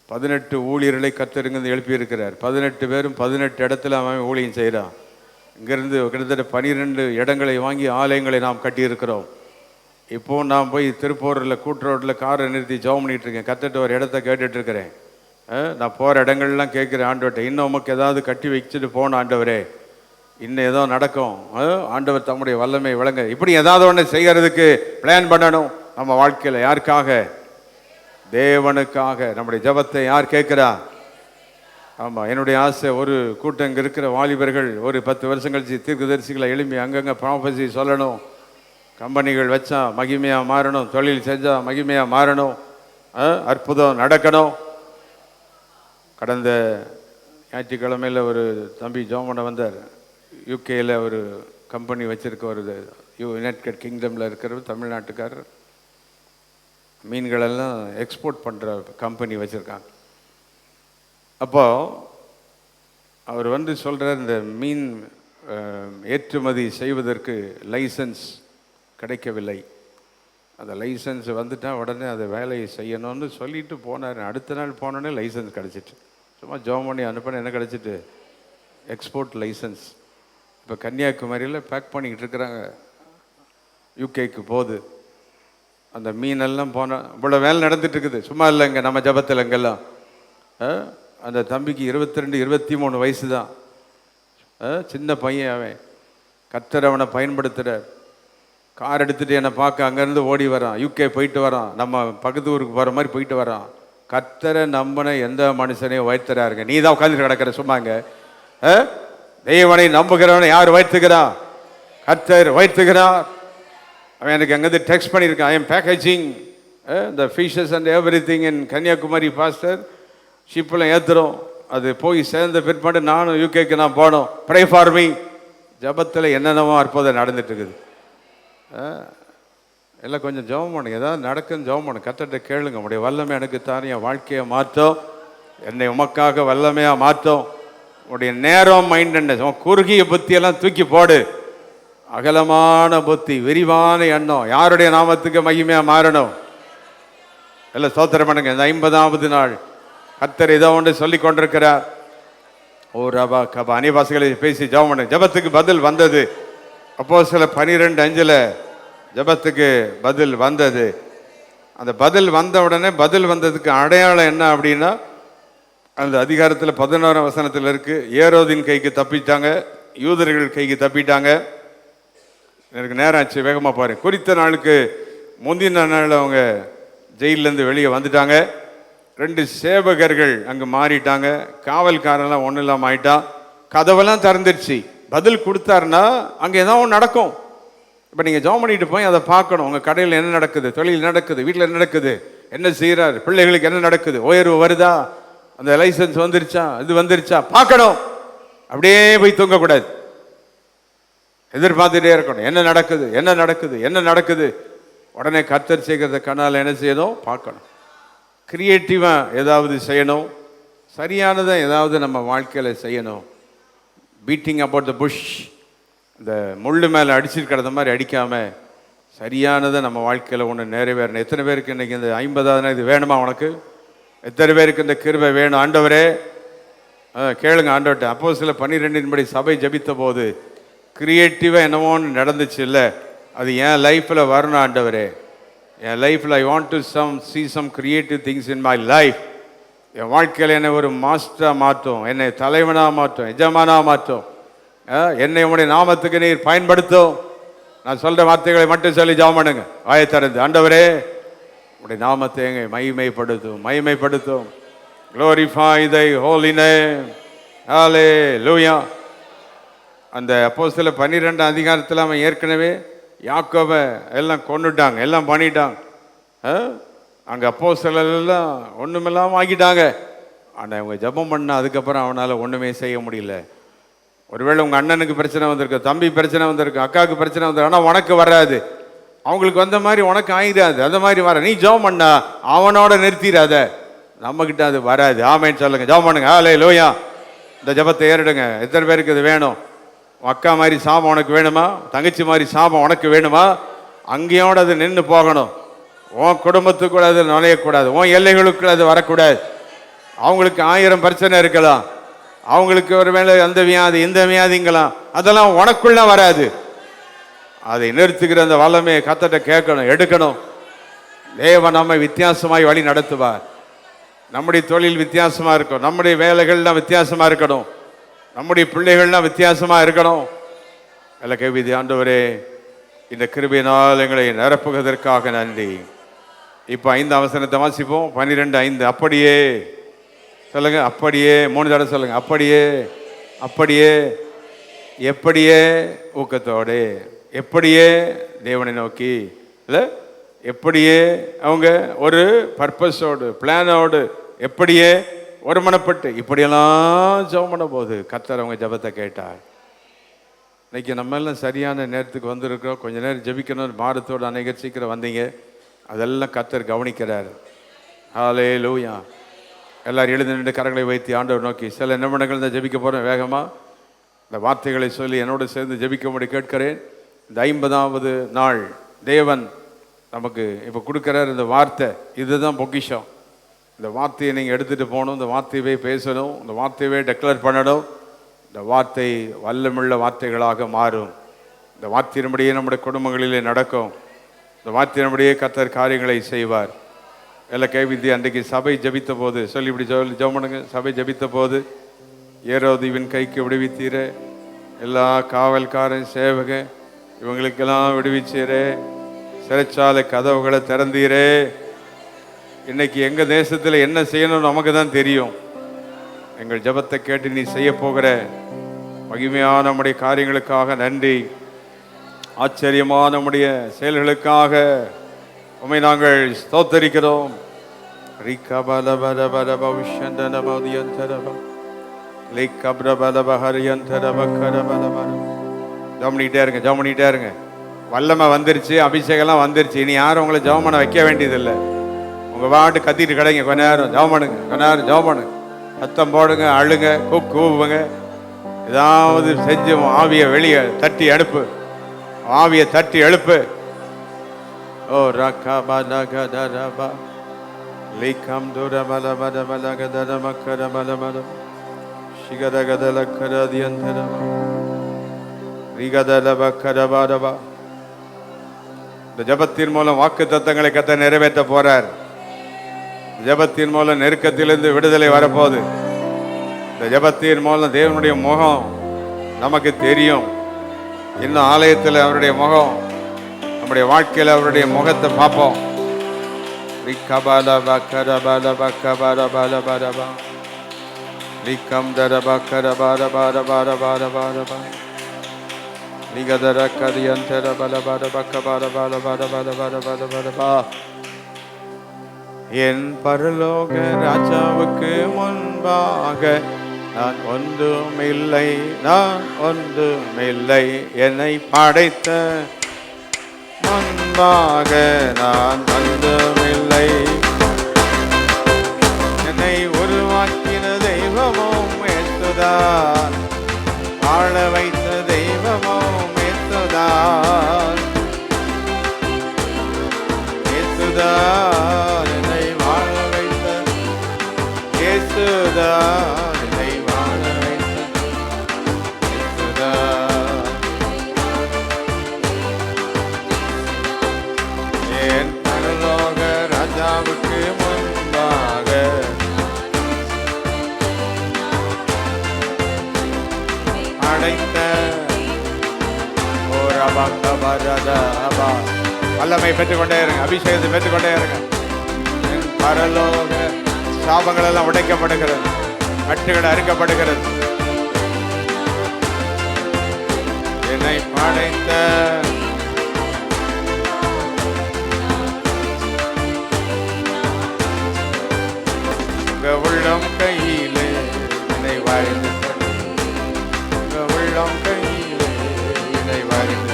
S1: 18 ஊழியர்களை கர்த்தருங்க எழுப்பியிருக்கிறார். 18 பேரும் 18 இடத்துல அவன் ஊழியம் செய்கிறான். இங்கேருந்து கிட்டத்தட்ட 12 இடங்களை வாங்கி ஆலயங்களை நாம் கட்டியிருக்கிறோம். இப்போது நான் போய் திருப்பூரில் கூட்டுரோட்டில் காரை நிறுத்தி ஜெபம் பண்ணிகிட்ருக்கேன். கர்த்தர்ட்ட ஒரு இடத்த கேட்டுட்ருக்கிறேன். நான் போகிற இடங்கள்லாம் கேட்குறேன் ஆண்டவர்கிட்ட, இன்னும் உமக்கு ஏதாவது கட்டி வச்சுட்டு போன ஆண்டவரே, இன்னும் ஏதோ நடக்கும். ஆண்டவர் தம்முடைய வல்லமை விளங்க. இப்படி ஏதாவது ஒன்று செய்கிறதுக்கு பிளான் பண்ணணும் நம்ம வாழ்க்கையில். யாருக்காக? தேவனுக்காக. நம்முடைய ஜெபத்தை யார் கேட்குறா? ஆமாம், என்னுடைய ஆசை ஒரு கூட்டம் இங்கே இருக்கிற வாலிபர்கள் ஒரு 10 வருஷம் கழிச்சு தீர்க்கதரிசிகளை எழுப்பி அங்கங்கே ப்ராஃபஸி சொல்லணும். கம்பெனிகள் வச்சா மகிமையாக மாறணும், தொழில் செஞ்சால் மகிமையாக மாறணும், அற்புதம் நடக்கணும். கடந்த ஞாயிற்றுக்கிழமையில் ஒரு தம்பி ஜோமனை வந்தார். யூகேயில் ஒரு கம்பெனி வச்சுருக்க, ஒரு யுனைடெட் கிங்டமில் இருக்கிற தமிழ்நாட்டுக்காரர். மீன்களெல்லாம் எக்ஸ்போர்ட் பண்ணுற கம்பெனி வச்சுருக்காங்க. அப்போது அவர் வந்து சொல்கிறார், இந்த மீன் ஏற்றுமதி செய்வதற்கு லைசன்ஸ் கிடைக்கவில்லை. அந்த லைசன்ஸ் வந்துட்டால் உடனே அதை வேலையை செய்யணும்னு சொல்லிட்டு போனார். அடுத்த நாள் போனோடனே லைசன்ஸ் கிடச்சிட்டு. சும்மா ஜோம் பண்ணி அனுப்பின என்ன கிடச்சிட்டு? Export licence. இப்போ கன்னியாகுமரியில் பேக் பண்ணிக்கிட்டு இருக்கிறாங்க, யூகேக்கு போகுது. அந்த மீனெல்லாம் போனால் இவ்வளோ வேலை நடந்துட்டு இருக்குது, சும்மா இல்லைங்க நம்ம ஜபத்தில் இங்கெல்லாம். அந்த தம்பிக்கு 22 23 வயசு தான், சின்ன பையன். அவன் கர்த்தர் அவனை பயன்படுத்துகிறார். கார் எடுத்துகிட்டு என்னை பார்க்க அங்கேருந்து ஓடி வரான், யூகே போயிட்டு வரான், நம்ம பக்கத்து ஊருக்கு போகிற மாதிரி போயிட்டு வரான். கர்த்தரை நம்பின எந்த மனுஷனையும் உயர்த்துறாருங்க. நீ தான் உட்காந்துட்டு கிடக்கிற சும்மாங்க. தெய்வனை நம்புகிறவனை யார் உயர்த்துகிறான்? கர்த்தர் உயர்த்துகிறார். அவன் எனக்கு அங்கேருந்து டெக்ஸ்ட் பண்ணியிருக்கான், I am packaging the fishes and everything in Kanyakumari pastor, ஷிப்பில் ஏற்றுறோம். அது போய் சேர்ந்த பிற்பாடு நானும் யூகேக்கு நான் போனோம். Pray for me. ஜபத்தில் என்னென்னவோ அற்புதம் நடந்துட்டு இருக்குது. எல்லாம் கொஞ்சம் ஜெபம் பண்ணுங்க, ஏதாவது நடக்குன்னு ஜெபம் பண்ணுங்க, கர்த்தர்கிட்ட கேளுங்க. உடைய வல்லமை எனக்கு தானே, என் வாழ்க்கையை மாற்றும், என்னை உமக்காக வல்லமையாக மாற்றும். உடைய நேரம் மைண்ட் என்ன, குறுகிய புத்தியெல்லாம் தூக்கி போடு. அகலமான புத்தி, விரிவான எண்ணம், யாருடைய நாமத்துக்கு மகிமையாக மாறணும். எல்லாம் ஸ்தோத்திரம் பண்ணுங்க. இந்த 50வது நாள் கர்த்தர் ஏதோ ஒன்று சொல்லி கொண்டிருக்கிறார். ஓ ரபா கபா அனிவாசிகளை பேசி ஜெபம் பண்ணுங்க. ஜபத்துக்கு பதில் வந்தது. அப்போஸ்தலர் 12:5 ஜபத்துக்கு பதில் வந்தது. அந்த பதில் வந்த உடனே, பதில் வந்ததுக்கு அடையாளம் என்ன அப்படின்னா, அந்த அதிகாரத்தில் 11ஆம் வசனத்தில் இருக்கு. ஏரோதின் கைக்கு தப்பிட்டாங்க, யூதர்கள் கைக்கு தப்பிட்டாங்க. எனக்கு நேரம் ஆச்சு, வேகமாக பாரு. குறித்த நாளுக்கு முந்தின நாள் அவங்க ஜெயிலேருந்து வெளியே வந்துட்டாங்க. 2 சேவகர்கள் அங்கே மாறிட்டாங்க. காவல்காரெல்லாம் ஒன்றும் இல்லாமல் ஆயிட்டான். கதவெல்லாம் திறந்துருச்சு. பதில் கொடுத்தாருன்னா அங்கே ஏதாவது ஒன்று நடக்கும். இப்போ நீங்கள் ஜாம் பண்ணிட்டு போய் அதை பார்க்கணும். உங்கள் கடையில் என்ன நடக்குது, தொழில் நடக்குது, வீட்டில் என்ன நடக்குது, என்ன செய்கிறார், பிள்ளைகளுக்கு என்ன நடக்குது, உயர்வு வருதா, அந்த லைசன்ஸ் வந்துருச்சா, இது வந்துருச்சா பார்க்கணும். அப்படியே போய் தூங்கக்கூடாது, எதிர்பார்த்துட்டே இருக்கணும். என்ன நடக்குது, என்ன நடக்குது, என்ன நடக்குது. உடனே கர்த்தர் செய்கிறத கண்ணால் என்ன செய்யணும், பார்க்கணும். கிரியேட்டிவாக ஏதாவது செய்யணும், சரியானதை ஏதாவது நம்ம வாழ்க்கையில் செய்யணும். பீட்டிங் அபவுட் த புஷ், இந்த முள்ளு மேலே அடிச்சுட்டு கிடந்த மாதிரி அடிக்காமல் சரியானதை நம்ம வாழ்க்கையில் ஒன்று நிறைவேறணும். எத்தனை பேருக்கு இன்றைக்கி இந்த 50வது இது வேணுமா உனக்கு? எத்தனை பேருக்கு இந்த கிருபை வேணும்? ஆண்டவரே கேளுங்க ஆண்டவர்கிட்ட. அப்போஸ்தலர் 12 சபை ஜபித்த போது கிரியேட்டிவாக என்னவோன்னு நடந்துச்சு இல்லை, அது என் லைஃப்பில் வரணும் ஆண்டவரே. என் லைஃப்பில் I want to see some creative things in my life. என் வாழ்க்கையில் என்னை ஒரு மாஸ்டராக மாற்றும், என்னை தலைவனாக மாற்றும், எஜமானாக மாற்றும், என்னை உடைய நாமத்துக்கு நீர் பயன்படுத்தும். நான் சொல்கிற வார்த்தைகளை மட்டும் சொல்லி ஜெபம் பண்ணுங்க, வாயை திறந்து. ஆண்டவரே உடைய நாமத்தை எங்க மகிமைப்படுத்தும், மகிமைப்படுத்தும். glorify thy holy name. hallelujah. அந்த அப்போஸ்தலர் 12ஆம் அதிகாரத்தில் அவன் ஏற்கனவே யாக்கோபை எல்லாம் கொண்டுட்டாங்க, எல்லாம் பண்ணிட்டாங்க. அங்கே அப்போஸ்தலர் எல்லாம் ஒன்றுமில்லாமல் ஆக்கிட்டாங்க. ஆனால் அவங்க ஜெபம் பண்ண அதுக்கப்புறம் அவனால் ஒன்றுமே செய்ய முடியல. ஒருவேளை உங்கள் அண்ணனுக்கு பிரச்சனை வந்திருக்கு, தம்பி பிரச்சனை வந்திருக்கு, அக்காவுக்கு பிரச்சனை வந்திருக்கு, ஆனால் உனக்கு வராது. அவங்களுக்கு வந்த மாதிரி உனக்கு ஆகிடாது, அந்த மாதிரி வர. நீ ஜெபம் பண்ணா அவனோட நிறுத்திடாத, நம்மக்கிட்ட அது வராது. ஆமேன்னு சொல்லுங்க, ஜெபம் பண்ணுங்க. ஹல்லேலூயா. இந்த ஜெபத்தை ஏறிடுங்க. எத்தனை பேருக்கு இது வேணும்? அக்கா மாதிரி சாபம் உனக்கு வேணுமா? தங்கச்சி மாதிரி சாபம் உனக்கு வேணுமா? அங்கேயோட அது நின்று போகணும். உன் குடும்பத்துக்குள்ள அது நுழையக்கூடாது, உன் எல்லைகளுக்குள்ள அது வரக்கூடாது. அவங்களுக்கு 1000 பிரச்சனை இருக்கலாம், அவங்களுக்கு ஒரு வேளை அந்த வியாதி இந்த வியாதிங்களாம், அதெல்லாம் உனக்குள்ள வராது. அதை நிறுத்துகிற அந்த வல்லமையை கர்த்தர்ட்ட கேட்கணும், எடுக்கணும். தேவன் நம்மை வித்தியாசமாய் வழி நடத்துவார். நம்முடைய தொழில் வித்தியாசமாக இருக்கும், நம்முடைய வேலைகள்லாம் வித்தியாசமாக இருக்கணும், நம்முடைய பிள்ளைகள்லாம் வித்தியாசமாக இருக்கணும். எல்லாம் கேள்வி. ஆண்டவரே இந்த கிருபையினால் எங்களை நிரப்புவதற்காக நன்றி. இப்போ 5ஆம் வசனத்தை வாசிப்போம். 12:5. அப்படியே சொல்லுங்க, அப்படியே 3 தடவை சொல்லுங்க. அப்படியே, அப்படியே, எப்படியே ஊக்கத்தோடு, எப்படியே தேவனை நோக்கி இல்லை, எப்படியே அவங்க ஒரு பர்பஸோடு பிளானோடு, எப்படியே ஒரு மனப்பட்டு இப்படியெல்லாம் ஜெபம் பண்ண போது கர்த்தர் அவங்க ஜெபத்தை கேட்டார். இன்னைக்கு நம்ம எல்லாம் சரியான நேரத்துக்கு வந்திருக்கிறோம். கொஞ்ச நேரம் ஜெபிக்கணும் பாரத்தோடு அநேகர் சீக்கிரம் வந்தீங்க. அதெல்லாம் கர்த்தர் கவனிக்கிறார். ஹல்லேலூயா. எல்லாரும் எழுந்து நின்று கரங்களை வைத்து ஆண்டவர் நோக்கி சில நிமிடங்கள் தான் ஜெபிக்க போகிறேன். வேகமாக இந்த வார்த்தைகளை சொல்லி என்னோடு சேர்ந்து ஜெபிக்கும்படி கேட்கிறேன். இந்த 50வது நாள் தேவன் நமக்கு இப்போ கொடுக்குறார் இந்த வார்த்தை. இதுதான் பொக்கிஷம். இந்த வார்த்தையை நீங்கள் எடுத்துகிட்டு போகணும், இந்த வார்த்தையவே பேசணும், இந்த வார்த்தையவே டெக்ளேர் பண்ணணும். இந்த வார்த்தை வல்லமுள்ள வார்த்தைகளாக மாறும். இந்த வார்த்தையின்படியே நம்முடைய குடும்பங்களிலே நடக்கும். இந்த வார்த்தையின்படியே கர்த்தர் காரியங்களை செய்வார். எல்லாம் கைவிதி. அன்றைக்கு சபை ஜபித்த போது சொல்லி இப்படி ஜெபம் பண்ணுங்க. சபை ஜபித்த போது ஏரோதிவின் கைக்கு விடுவித்தீரே, எல்லா காவல்காரன் சேவக இவங்களுக்கெல்லாம் விடுவிச்சீரே, சிறைச்சாலை கதவுகளை திறந்தீரே. இன்னைக்கு எங்க தேசத்தில் என்ன செய்யணும் நமக்கு தான் தெரியும். எங்கள் ஜபத்தை கேட்டு நீ செய்ய போகிற மகிமையான நம்முடைய காரியங்களுக்காக நன்றி. ஆச்சரியமான நம்முடைய செயல்களுக்காக உம்மை நாங்கள் ஸ்தோத்தரிக்கிறோம். ஜெபம்னிட்டே இருங்க, ஜெபம்னிட்டே இருங்க. வல்லமை வந்துருச்சு, அபிஷேகம்லாம் வந்துருச்சு. இனி யாரும் உங்களை ஜெபம் பண்ண வைக்க வேண்டியதில்லை. உங்க பாட்டு கத்திட்டு கிடைங்க. கொஞ்ச நேரம் ஜெபம் பண்ணுங்க, கொஞ்ச நேரம் ஜெபம் பண்ணுங்க, சத்தம் போடுங்க, அழுங்க, கூப்புங்க. ஏதாவது செஞ்சு ஆவியை வெளியே தட்டி அனுப்பு, ஆவியை தட்டி எழுப்பு. ஓ ரகபலகதரப லிகம் துரமலமலமலகதரமக்கரமலமல சிகரகதலக்கரதியந்தரம ரிகதலபக்கரபரப. இந்த ஜபத்தின் மூலம் வாக்கு தத்தங்களை கர்த்தர் நிறைவேற்ற போறார். ஜபத்தின் மூலம் நெருக்கத்திலிருந்து விடுதலை வரப்போகுது. இந்த ஜபத்தின் மூலம் தேவனுடைய முகம் நமக்கு தெரியும். இன்னும் ஆலயத்தில் அவருடைய முகம், நம்முடைய வாழ்க்கையில் அவருடைய முகத்தை பார்ப்போம். என் பரலோக ராஜாவுக்கு முன்பாக நான் ஒன்றுமில்லை, நான் ஒன்றுமில்லை. என்னை படைத்த முன்பாக நான் ஒன்றுமில்லை. என்னை உருவாக்கின தெய்வமும் ஏசுதான், வாழ வைத்த தெய்வமும் ஏசுதான். ஏசுதான் என்னை வாழ வைத்த, ஏசுதான் வல்லமை பெற்றுக்கொண்டே இருங்க, அபிஷேகத்தை பெற்றுக்கொண்டே இருங்க. பரலோக சாபங்கள் எல்லாம் உடைக்கப்படுகிறது, கட்டுகள் அறுக்கப்படுகிறது. என்னை படைத்த உங்க உள்ளம் கையிலே என்னை வாழ்ந்து, உங்க உள்ளம் கையிலே என்னை வாழ்ந்து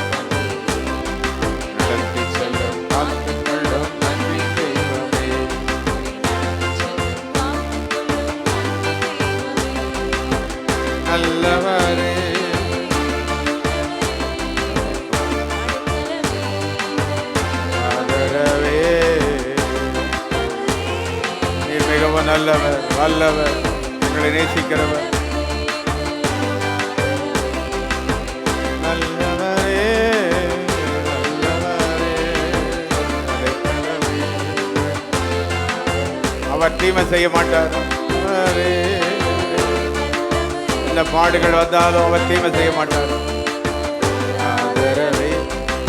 S1: நல்லவரே. ஆதரவே நீர் மிகவும் நல்லவர், வல்லவர், எங்களை நேசிக்கிறவர். நல்லவரே, நல்லவரே. அவர் தீமை செய்ய மாட்டார். இந்த பாடுகள் வந்தாலும் அவர் தீமை செய்ய மாட்டார். ஆதரவே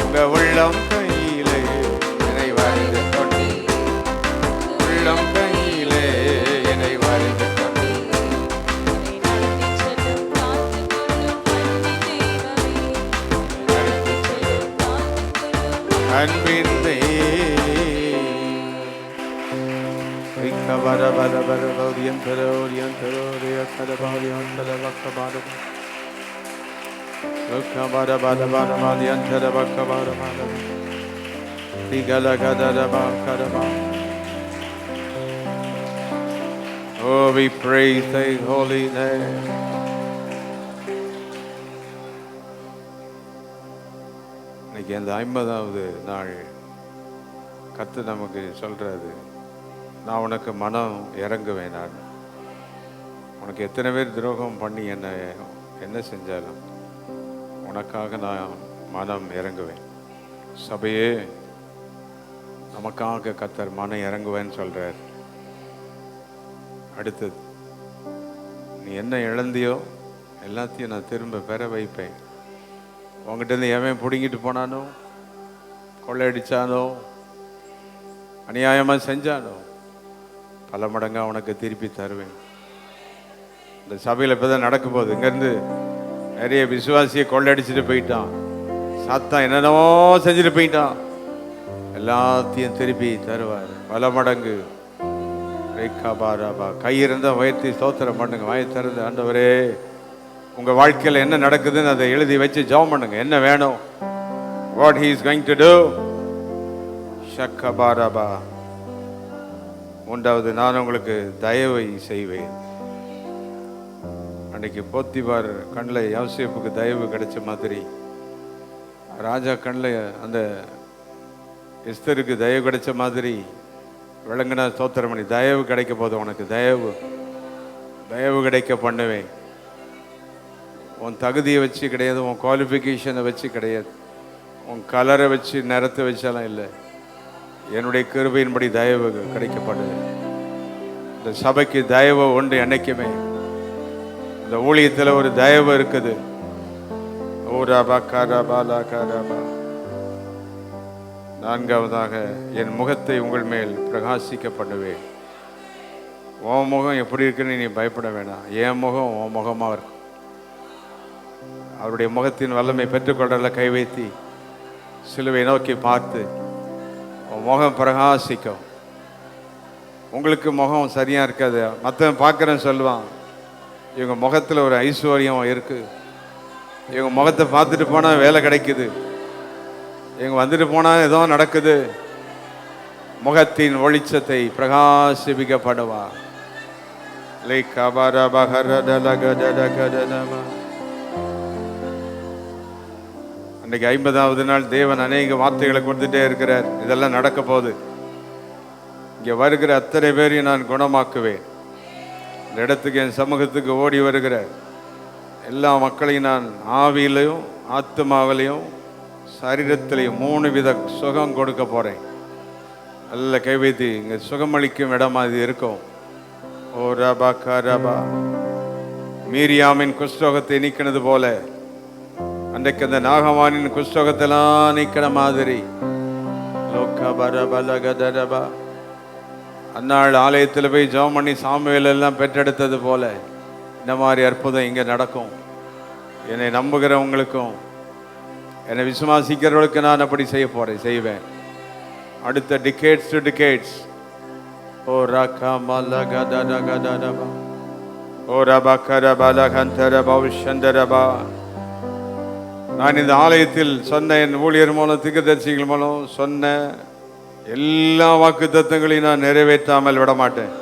S1: உங்க உள்ளம் கையிலே என்னை வாழ்ந்து கொண்டு, உள்ளம் கையிலே என்னை வாழ்ந்து கொண்டு. அன்பின் Oh, we praise thy holy name. இன்னைக்கு அந்த 50வது நாள் கர்த்தர் நமக்கு சொல்றாரு, நான் உனக்கு மனம் இறங்குவேன். நான் உனக்கு எத்தனை பேர் துரோகம் பண்ணி என்ன செஞ்சாலும் உனக்காக நான் மனம் இறங்குவேன். சபையே, நமக்காக கர்த்தர் மனம் இறங்குவேன்னு சொல்றார். அடுத்தது, நீ என்ன இழந்தியோ எல்லாத்தையும் நான் திரும்ப பெற வைப்பேன். உங்ககிட்ட இருந்து எவன் பிடுங்கிட்டு போனானோ, கொள்ளையடிச்சானோ, அநியாயமாக செஞ்சானோ, பல மடங்கா உனக்கு திருப்பி தருவேன். இந்த சபையில் இப்போ தான் நடக்க போகுது. இங்கேருந்து நிறைய விசுவாசியை கொள்ளையடிச்சிட்டு போயிட்டான். சாத்தான் என்னென்னவோ செஞ்சுட்டு போயிட்டான். எல்லாத்தையும் திருப்பி தருவார் பல மடங்கு. கை இருந்தால் உயர்த்தி ஸ்தோத்திரம் பண்ணுங்க. வாயை திறந்து, ஆண்டவரே உங்கள் வாழ்க்கையில் என்ன நடக்குதுன்னு அதை எழுதி வச்சு ஜெபம் பண்ணுங்க. என்ன வேணும், what he is going to do. ஷக்கபாரபா. மூன்றாவது, நான் உங்களுக்கு தயவை செய்வேன். அன்னைக்கு போத்திபார் கண்ணில் யோசேப்புக்கு தயவு கிடைச்ச மாதிரி, ராஜா கண்ணில் அந்த எஸ்தருக்கு தயவு கிடைச்ச மாதிரி விளங்குனா ஸ்தோத்திரம் பண்ணி, தயவு கிடைக்க போது உனக்கு தயவு கிடைக்க பண்ணுவேன். உன் தகுதியை வச்சு கிடையாது, உன் குவாலிஃபிகேஷனை வச்சு கிடையாது, உன் கலரை வச்சு நிறத்தை வச்சாலும் இல்லை. என்னுடைய கிருபையின்படி தயவு கிடைக்கப்படுது. இந்த சபைக்கு தயவு உண்டு என்னைக்குமே. இந்த ஊழியத்தில் ஒரு தயவு இருக்குது. நான்காவதாக, என் முகத்தை உங்கள் மேல் பிரகாசிக்க பண்ணுவேன். உன் முகம் எப்படி இருக்குன்னு நீ பயப்பட வேணாம். என் முகம் உன் முகமாக இருக்கும். அவருடைய முகத்தின் வல்லமை பெற்றுக்கொண்டல கை வைத்தி சிலுவை நோக்கி பார்த்து உன் முகம் பிரகாசிக்கும். உங்களுக்கு முகம் சரியாக இருக்காது, மற்றவன் பார்க்குறேன்னு சொல்லுவான், இவங்க முகத்தில் ஒரு ஐஸ்வர்யம் இருக்குது, இவங்க முகத்தை பார்த்துட்டு போனால் வேலை கிடைக்குது, இவங்க வந்துட்டு போனால் ஏதோ நடக்குது. முகத்தின் ஒளிச்சத்தை பிரகாசிப்பிக்கப்படுவார். அன்னைக்கு 50வது நாள் தேவன் அநேக வார்த்தைகளை கொடுத்துட்டே இருக்கிறார். இதெல்லாம் நடக்க போகுது. இங்கே வருகிற அத்தனை பேரையும் நான் குணமாக்குவேன். இந்த இடத்துக்கு, என் சமூகத்துக்கு ஓடி வருகிற எல்லா மக்களையும் நான் ஆவியிலையும் ஆத்மாவிலையும் சரீரத்திலையும் 3 வித சுகம் கொடுக்க போகிறேன். நல்ல கை வைத்து, இங்கே சுகமளிக்கும் இடமா இது இருக்கும். ஓ ரபா கரபா. மீரியாமின் குஷ்டோகத்தை நீக்கினது போல அன்றைக்கு அந்த நாகவானின் குஷ்டோகத்தெல்லாம் நீக்கின மாதிரி அந்நாள் ஆலயத்தில் போய் ஜெபம் பண்ணி சாமுவேல் எல்லாம் பெற்றெடுத்தது போல இந்த மாதிரி அற்புதம் இங்கே நடக்கும். என்னை நம்புகிறவங்களுக்கும் என்னை விசுவாசிக்கிறவர்களுக்கு நான் அப்படி செய்வேன். அடுத்த டிகேட்ஸ் டு டிகேட்ஸ். ஓ ராகா மலகதரகதரபா. ஓ ரபகரபலகந்தரபௌஷந்தரபா. நான் இந்த ஆலயத்தில் சொன்ன, என் ஊழியர் மூலம் தீர்க்கதரிசிகள் மூலம் சொன்ன எல்லா வாக்குத்தத்தங்களையும் நான் நிறைவேற்றாமல் விட மாட்டேன்.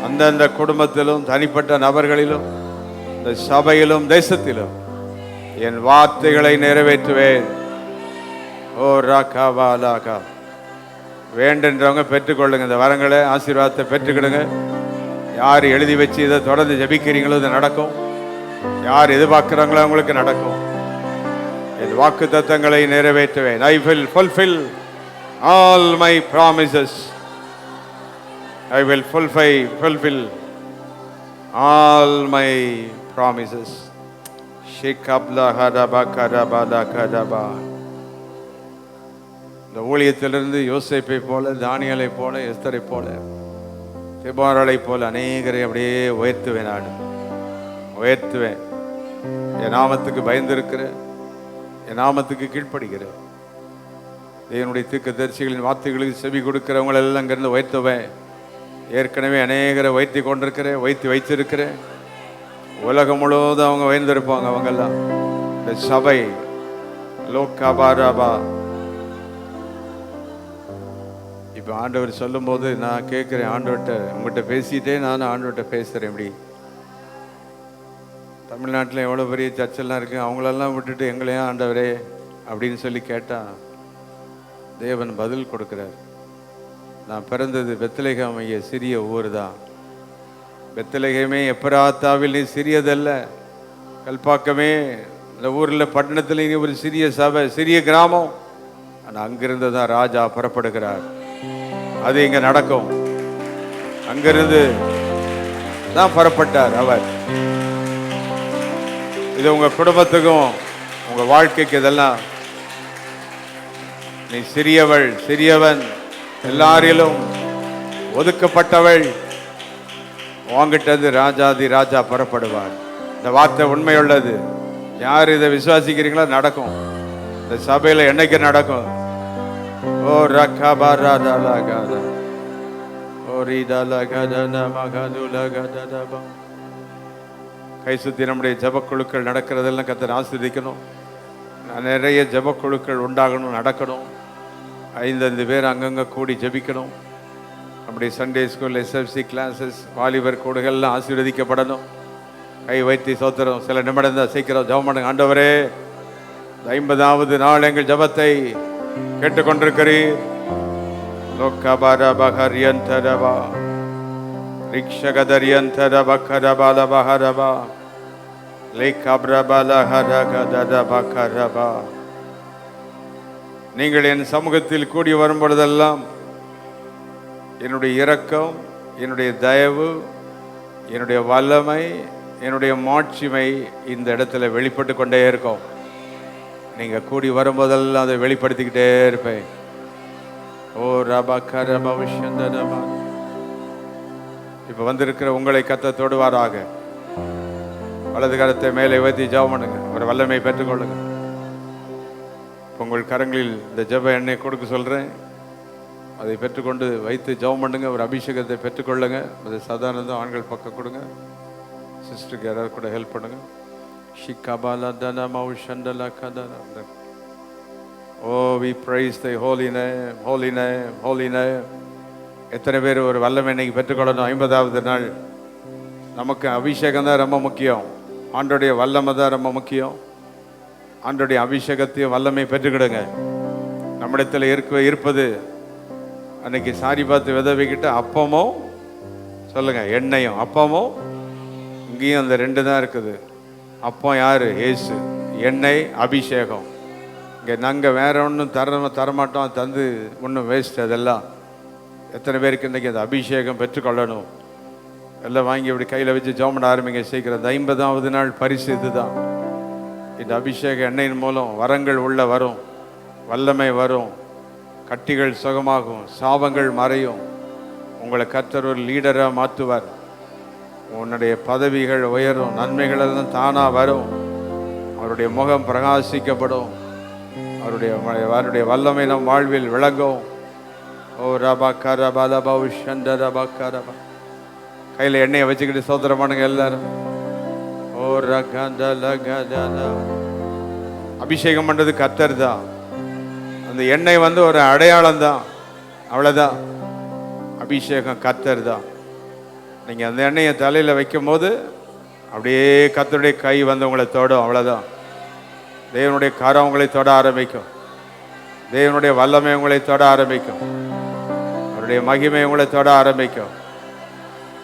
S1: அந்தந்த குடும்பத்திலும், தனிப்பட்ட நபர்களிலும், இந்த சபையிலும், தேசத்திலும் என் வார்த்தைகளை நிறைவேற்றுவேன். ஓ ராகா வாலாகா. வேண்டன்றவங்க பெற்றுக்கொள்ளுங்க. இந்த வரங்களை, ஆசீர்வாதத்தை பெற்றுக்கிடுங்க. யார் எழுதி வச்சு இதை தொடர்ந்து ஜபிக்கிறீங்களோ இது நடக்கும். யார் எதிர்பார்க்கிறாங்களோ அவங்களுக்கு நடக்கும். என் வாக்கு தத்தங்களை நிறைவேற்றுவேன். I will fulfill all my promises. I will fulfill all my promises. ஷிகப்லா Harappa கரபா கரபா. இந்த ஊழியத்திலிருந்து யோசேப்பை போல, தானியலை போல, எஸ்தரை போல, தெபோராளை போல அநேகரை அப்படியே உயர்த்துவேன். நான் உயர்த்துவேன். என் நாமத்துக்கு பயந்திருக்கிற, என் நாமத்துக்கு கீழ்ப்படுகிற என்னுடைய தீர்க்கதரிசிகளின் வார்த்தைகளுக்கு செவி கொடுக்கிறவங்களை எல்லாம் இங்கிருந்து உயர்த்துவேன். ஏற்கனவே அநேகரை உயர்த்தி கொண்டிருக்கிறேன், வைத்திருக்கிறேன். உலகம் முழுவதும் அவங்க உயர்ந்திருப்பாங்க. அவங்கெல்லாம் இந்த சபை லோகாபாராபா. இப்போ ஆண்டவர் சொல்லும் போது நான் கேட்குறேன், ஆண்டவர்கிட்ட உங்கள்கிட்ட பேசிட்டே நானும் ஆண்டவர்கிட்ட பேசுகிறேன். இப்படி தமிழ்நாட்டில் எவ்வளோ பெரிய சர்ச்செல்லாம் இருக்குது, அவங்களெல்லாம் விட்டுட்டு எங்களையும் ஆண்டவரே அப்படின்னு சொல்லி கேட்டால் தேவன் பதில் கொடுக்குறார். நான் பிறந்தது பெத்லகேம், சிறிய ஊர் தான். பெத்லகேமே எப்ராத்தாவில் நீ சிறியதல்ல, கல்பாக்கமே இந்த ஊரில் பட்டணத்தில் ஒரு சிறிய சபை, சிறிய கிராமம். ஆனால் அங்கிருந்து தான் ராஜா புறப்படுகிறார். அது இங்க நடக்கும். அங்கிருந்து தான் புறப்பட்டார் அவர். இது உங்க குடும்பத்துக்கும் உங்க வாழ்க்கைக்கு இதெல்லாம். நீ சிறியவள் சிறியவன், எல்லாரிலும் ஒதுக்கப்பட்டவள், உங்ககிட்ட ராஜாதி ராஜா புறப்படுவார். இந்த வார்த்தை உண்மையுள்ளது. யார் இதை விசுவாசிக்கிறீங்களோ நடக்கும். இந்த சபையில என்னைக்கு நடக்கும். ஓ ரக்கபாராதலகத ஓரிதலகதனமகதுலகததப. கை சுத்தி நம்முடைய ஜபக்குழுக்கள் நடக்கிறதெல்லாம் கர்த்தர் ஆசீர்வதிக்கணும். நிறைய ஜபக்குழுக்கள் உண்டாகணும், நடக்கணும். 5 பேர் அங்கங்கே கூடி ஜபிக்கணும். நம்முடைய சண்டே ஸ்கூல், எஸ்எஃப்சி கிளாஸஸ், வாலிபர் கூடுகள்லாம் ஆசீர்வதிக்கப்படணும். கை வைத்து சோத்திரம். சில நிமிடம் தான் சீக்கிரம் ஜபம் பண்ணுங்க. ஆண்டவரே, 50வது நாள் எங்கள் ஜபத்தை கேட்டுக்கொண்டிருக்கிறீர். லோக்கபரபஹரியந்தரபா ரிக்ஷகதரியந்தரபகரபலபஹரபா லேகப்ரபலஹரகதரபகரபா. நீங்கள் என் சமூகத்தில் கூடி வரும் பொழுதெல்லாம் என்னுடைய இரக்கம், என்னுடைய தயவு, என்னுடைய வல்லமை, என்னுடைய மாட்சிமை இந்த இடத்துல வெளிப்பட்டு கொண்டே இருக்கும். நீங்க கூடி வரும்போதெல்லாம் அதை வெளிப்படுத்திக்கிட்டே இருப்பேன். ஓ ரபா கரபா விஷயந்தரபா. இப்ப வந்திருக்கிற உங்களை கர்த்தர் தொடுவாராக. வலது கரத்தை மேலே உயர்த்தி ஜெபம் பண்ணுங்க. ஒரு வல்லமை பெற்றுக்கொள்ளுங்க. உங்கள் கரங்களில் இந்த ஜெப எண்ணெய் கொடுக்க சொல்றேன். அதை பெற்றுக்கொண்டு வைத்து ஜெபம் பண்ணுங்க. ஒரு அபிஷேகத்தை பெற்றுக்கொள்ளுங்க. அது சாதாரண ஆண்கள் பக்கம் கொடுங்க. சிஸ்டருக்கு யாராவது கூட ஹெல்ப் பண்ணுங்க. Oh, we praise thy holy name, holy name, holy name. எத்தனை பேர் ஒரு வல்லமை இன்னைக்கு பெற்றுக்கொள்ளணும்? 50வது நாள். நமக்கு அபிஷேகம் தான் ரொம்ப முக்கியம். ஆண்டோடைய வல்லமை தான் ரொம்ப முக்கியம். ஆண்டோடைய அபிஷேகத்தையும் வல்லமை பெற்றுக்கிடுங்க. நம்மிடத்தில் இருப்பது அன்னைக்கு சாரி பார்த்து விதவிக்கிட்ட அப்பமும் சொல்லுங்க, எண்ணெயும். அப்பமும் இங்கேயும் அந்த 2 தான் இருக்குது. அப்பம் யாரு? இயேசு. எண்ணெய் அபிஷேகம். இங்கே நாங்கள் வேற ஒன்றும் தரமாட்டோம். தந்து ஒன்றும் வேஸ்ட். அதெல்லாம் எத்தனை பேருக்கு இன்றைக்கி அந்த அபிஷேகம் பெற்றுக்கொள்ளணும்? எல்லாம் வாங்கி இப்படி கையில் வச்சு ஜெபம் பண்ண ஆரம்பிங்க சீக்கிரம். 50வது நாள் பரிசு இதுதான். இந்த அபிஷேக எண்ணெயின் மூலம் வரங்கள் உள்ள வரும், வல்லமை வரும், கட்டிகள் சுகமாகும், சாபங்கள் மறையும். உங்களை கர்த்தர் ஒரு லீடராக மாற்றுவார். உன்னுடைய பதவிகள் உயரும், நன்மைகள் எல்லாம் தானாக வரும். அவருடைய முகம் பிரகாசிக்கப்படும். அவருடைய வல்லமை நம் வாழ்வில் விளங்கும். ஓ ரபா கரபா லபா உஷந்த ரபா கரபா. கையில் எண்ணெயை வச்சுக்கிட்டு சோதரம் பண்ணுங்க எல்லாரும். ஓ ரகதலகதல. அபிஷேகம் பண்ணுறது கர்த்தர் தான். அந்த எண்ணெய் ஒரு அடையாளம் தான், அவ்வளோதான். அபிஷேகம் கர்த்தர் தான். நீங்கள் அந்த எண்ணெயை தலையில் வைக்கும் போது அப்படியே கர்த்தருடைய கை உங்களை தொடும், அவ்வளோதான். தேவனுடைய கரம் உங்களை தொட ஆரம்பிக்கும். தேவனுடைய வல்லமை உங்களை தொட ஆரம்பிக்கும். அவருடைய மகிமை உங்களை தொட ஆரம்பிக்கும்.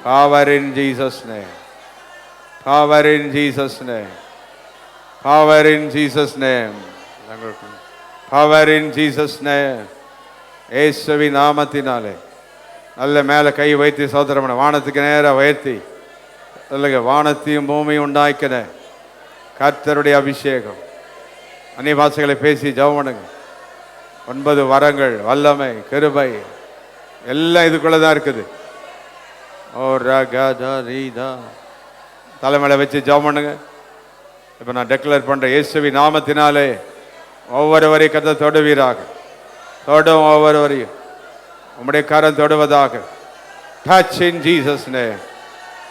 S1: Power in Jesus' name. Power in Jesus' name. Power in Jesus' name. Power in Jesus' name. இயேசுவின் நாமத்தினாலே நல்ல மேலே கை வைத்து சோதரமன வானத்துக்கு நேராக உயர்த்தி சொல்லுங்க. வானத்தையும் பூமியும் உண்டாக்கின கர்த்தருடைய அபிஷேகம். அந்நிய பாஷைகளை பேசி ஜெபம் பண்ணுங்க. 9 வரங்கள், வல்லமை, கிருபை எல்லாம் இதுக்குள்ள தான் இருக்குது. ஓ ரகதரீதா. தலைமையில வச்சு ஜெபம் பண்ணுங்க. இப்போ நான் டெக்ளேர் பண்றேன், இயேசுவின் நாமத்தினாலே ஒவ்வொருவரையும் கர்த்தர் தொடுவீராக. தொடும் ஒவ்வொருவரையும் உம்முடைய கரம் தொடுவதாக. Touch in Jesus name.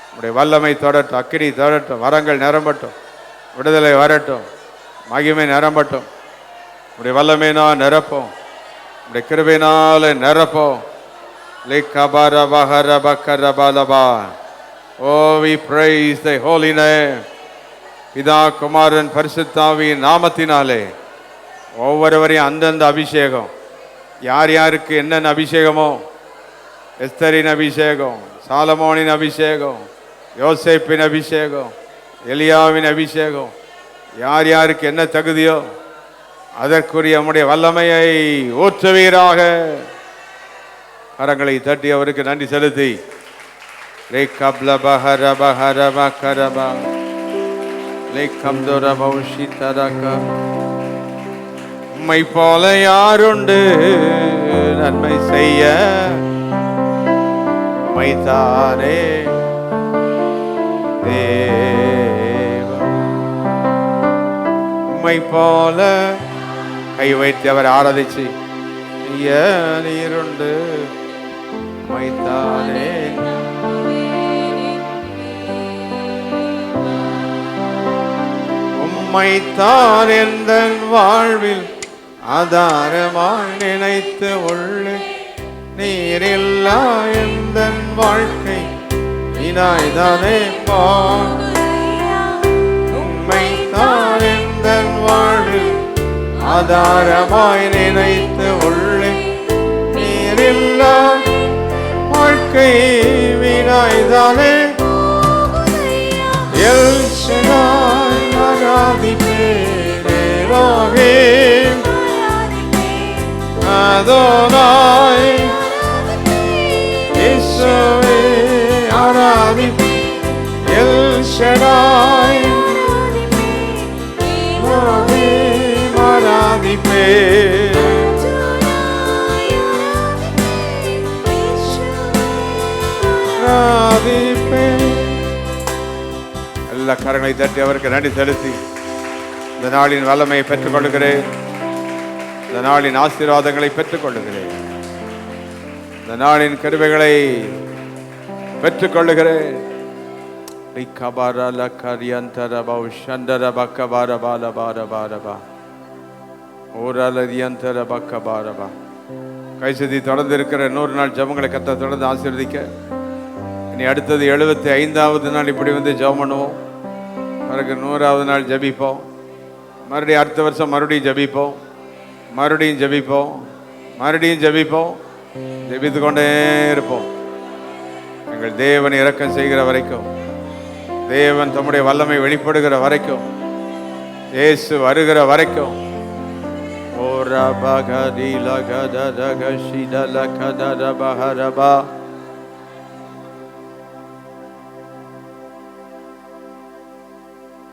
S1: உம்முடைய வல்லமை தொடட்டும், அக்கினி தொடட்டும், வரங்கள் நிரம்பட்டும், விடுதலை வரட்டும், மகிமை நிரம்பட்டும். உம்முடைய வல்லமையினால் நிரப்போம், உம்முடைய கிருபையினால நிரப்போம். Oh, we praise thy holy name. பிதா குமாரன் பரிசுத்தாவியின் நாமத்தினாலே ஒவ்வொருவரையும் அந்தந்த அபிஷேகம், யார் யாருக்கு என்னென்ன அபிஷேகமோ, எஸ்தரின் அபிஷேகம், சாலமோனின் அபிஷேகம், யோசேப்பின் அபிஷேகம், எலியாவின் அபிஷேகம், யார் யாருக்கு என்ன தகுதியோ அதற்குரிய நம்முடைய வல்லமையை ஊற்றுவீராக. கரங்களை தட்டி அவருக்கு நன்றி செலுத்தி உம்மை போல யாருண்டு நன்மை செய்ய, உம்மைத்தானே உம்மை போல கை வைத்து அவர் ஆராதிச்சு நீருண்டு உம்மைத்தானே உம்மைத்தான் எந்த வாழ்வில் ஆதாரமாய் நினைத்து உள்ளே, நீரில்லா எந்த வாழ்க்கை வினாய்தானே பா. உம்மைத்தான் எந்த வாழ்வில் ஆதாரமாய் நினைத்து உள்ளே, நீரில்லா வாழ்க்கை வினாய்தானே. எல் ஷடாய் ஆராதிப்பேன், எலோஹிம் அதோனாய் இயேசுவே ஆராதிப்பேன். எல் ஷடாய் எலோஹிம் ஆராதிப்பேன். எல்லா கரங்களை தட்டி அவருக்கு நன்றி செலுத்தி இந்த நாளின் வல்லமையை பெற்றுக் கொள்கிறேன். இந்த நாளின் ஆசீர்வாதங்களை பெற்றுக் கொள்ளுகிறேன். இந்த நாளின் கிருபைகளை பெற்றுக் கொள்ளுகிறேன். கைசதி தொடர்ந்து இருக்கிற 100 நாள் ஜபங்களை கர்த்தர் தொடர்ந்து ஆசீர்வதிக்க. இனி அடுத்தது 75வது நாள் இப்படி வந்து ஜெபம் பண்ணுவோம். பிறகு 100வது நாள் ஜபிப்போம். மறுபடியும் அடுத்த வருஷம் மறுபடியும் ஜபிப்போம், மறுபடியும் ஜபிப்போம், மறுபடியும் ஜபிப்போம். ஜபித்து கொண்டே இருப்போம். எங்கள் தேவன் இரக்கம் செய்கிற வரைக்கும், தேவன் தம்முடைய வல்லமை வெளிப்படுகிற வரைக்கும், இயேசு வருகிற வரைக்கும்.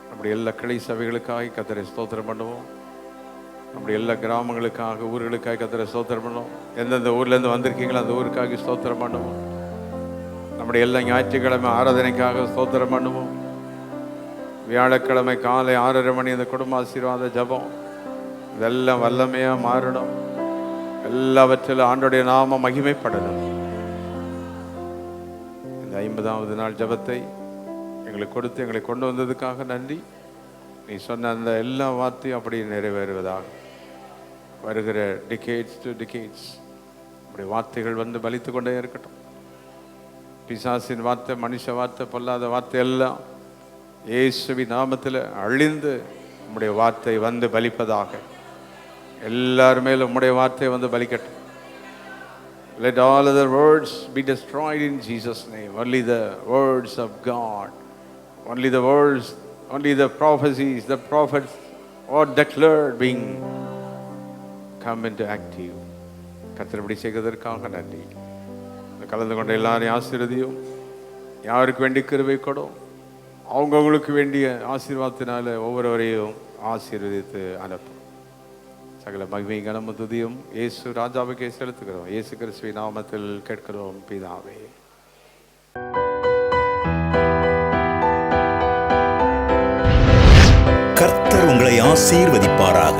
S1: நம்முடைய எல்லா கிளை சபைகளுக்காக கர்த்தரை ஸ்தோத்திரம் பண்ணுவோம். நம்முடைய எல்லா கிராமங்களுக்காக, ஊர்களுக்காக கர்த்தரை ஸ்தோத்திரம் பண்ணுவோம். எந்தெந்த ஊர்லேருந்து வந்திருக்கீங்களோ அந்த ஊருக்காக ஸ்தோத்திரம் பண்ணுவோம். நம்முடைய எல்லா ஞாயிற்றுக்கிழமை ஆராதனைக்காக ஸ்தோத்திரம் பண்ணுவோம். வியாழக்கிழமை காலை 6:30 மணி அந்த குடும்ப ஆசீர்வாத ஜபம், இதெல்லாம் வல்லமையாக மாறணும். எல்லாவற்றிலும் ஆண்டோடைய நாம மகிமைப்படணும். இந்த 50வது நாள் ஜபத்தை எங்களுக்கு கொடுத்து எங்களை கொண்டு வந்ததுக்காக நன்றி. நீ சொன்ன அந்த எல்லா வார்த்தையும் அப்படி நிறைவேறுவதாக. வருகிற டிகேட்ஸ் டு டிகேட்ஸ் அப்படி வார்த்தைகள் வந்து பலித்து கொண்டே இருக்கட்டும். பிசாசின் வார்த்தை, மனுஷ வார்த்தை, பொல்லாத வார்த்தை எல்லாம் இயேசுவின் நாமத்தில் அழிந்து உம்முடைய வார்த்தை வந்து பலிப்பதாக. எல்லாருமேலும் உம்முடைய வார்த்தை வந்து பலிக்கட்டும். Let all other words be destroyed in Jesus' name. Only the words of God, only the words, only the prophecies, the prophets are declared being come into active. கர்த்தர் செய்வதற்காக நன்றி. கலந்து கொண்ட எல்லாரையும் ஆசீர்வதியும். யாருக்கு வேண்டிய கிருபை கொடும், அவங்களுக்கு வேண்டிய ஆசீர்வாதத்தினால ஒவ்வொருவரையும் ஆசீர்வதித்து அனுப்பும். சகல மகிமை கனமும் துதியும் இயேசு ராஜாவுக்கே செலுத்துகிறோம். இயேசு கிறிஸ்துவின் நாமத்தில் கேட்கிறோம் பிதாவே.
S2: கர்த்தர் உங்களை ஆசீர்வதிப்பாராக.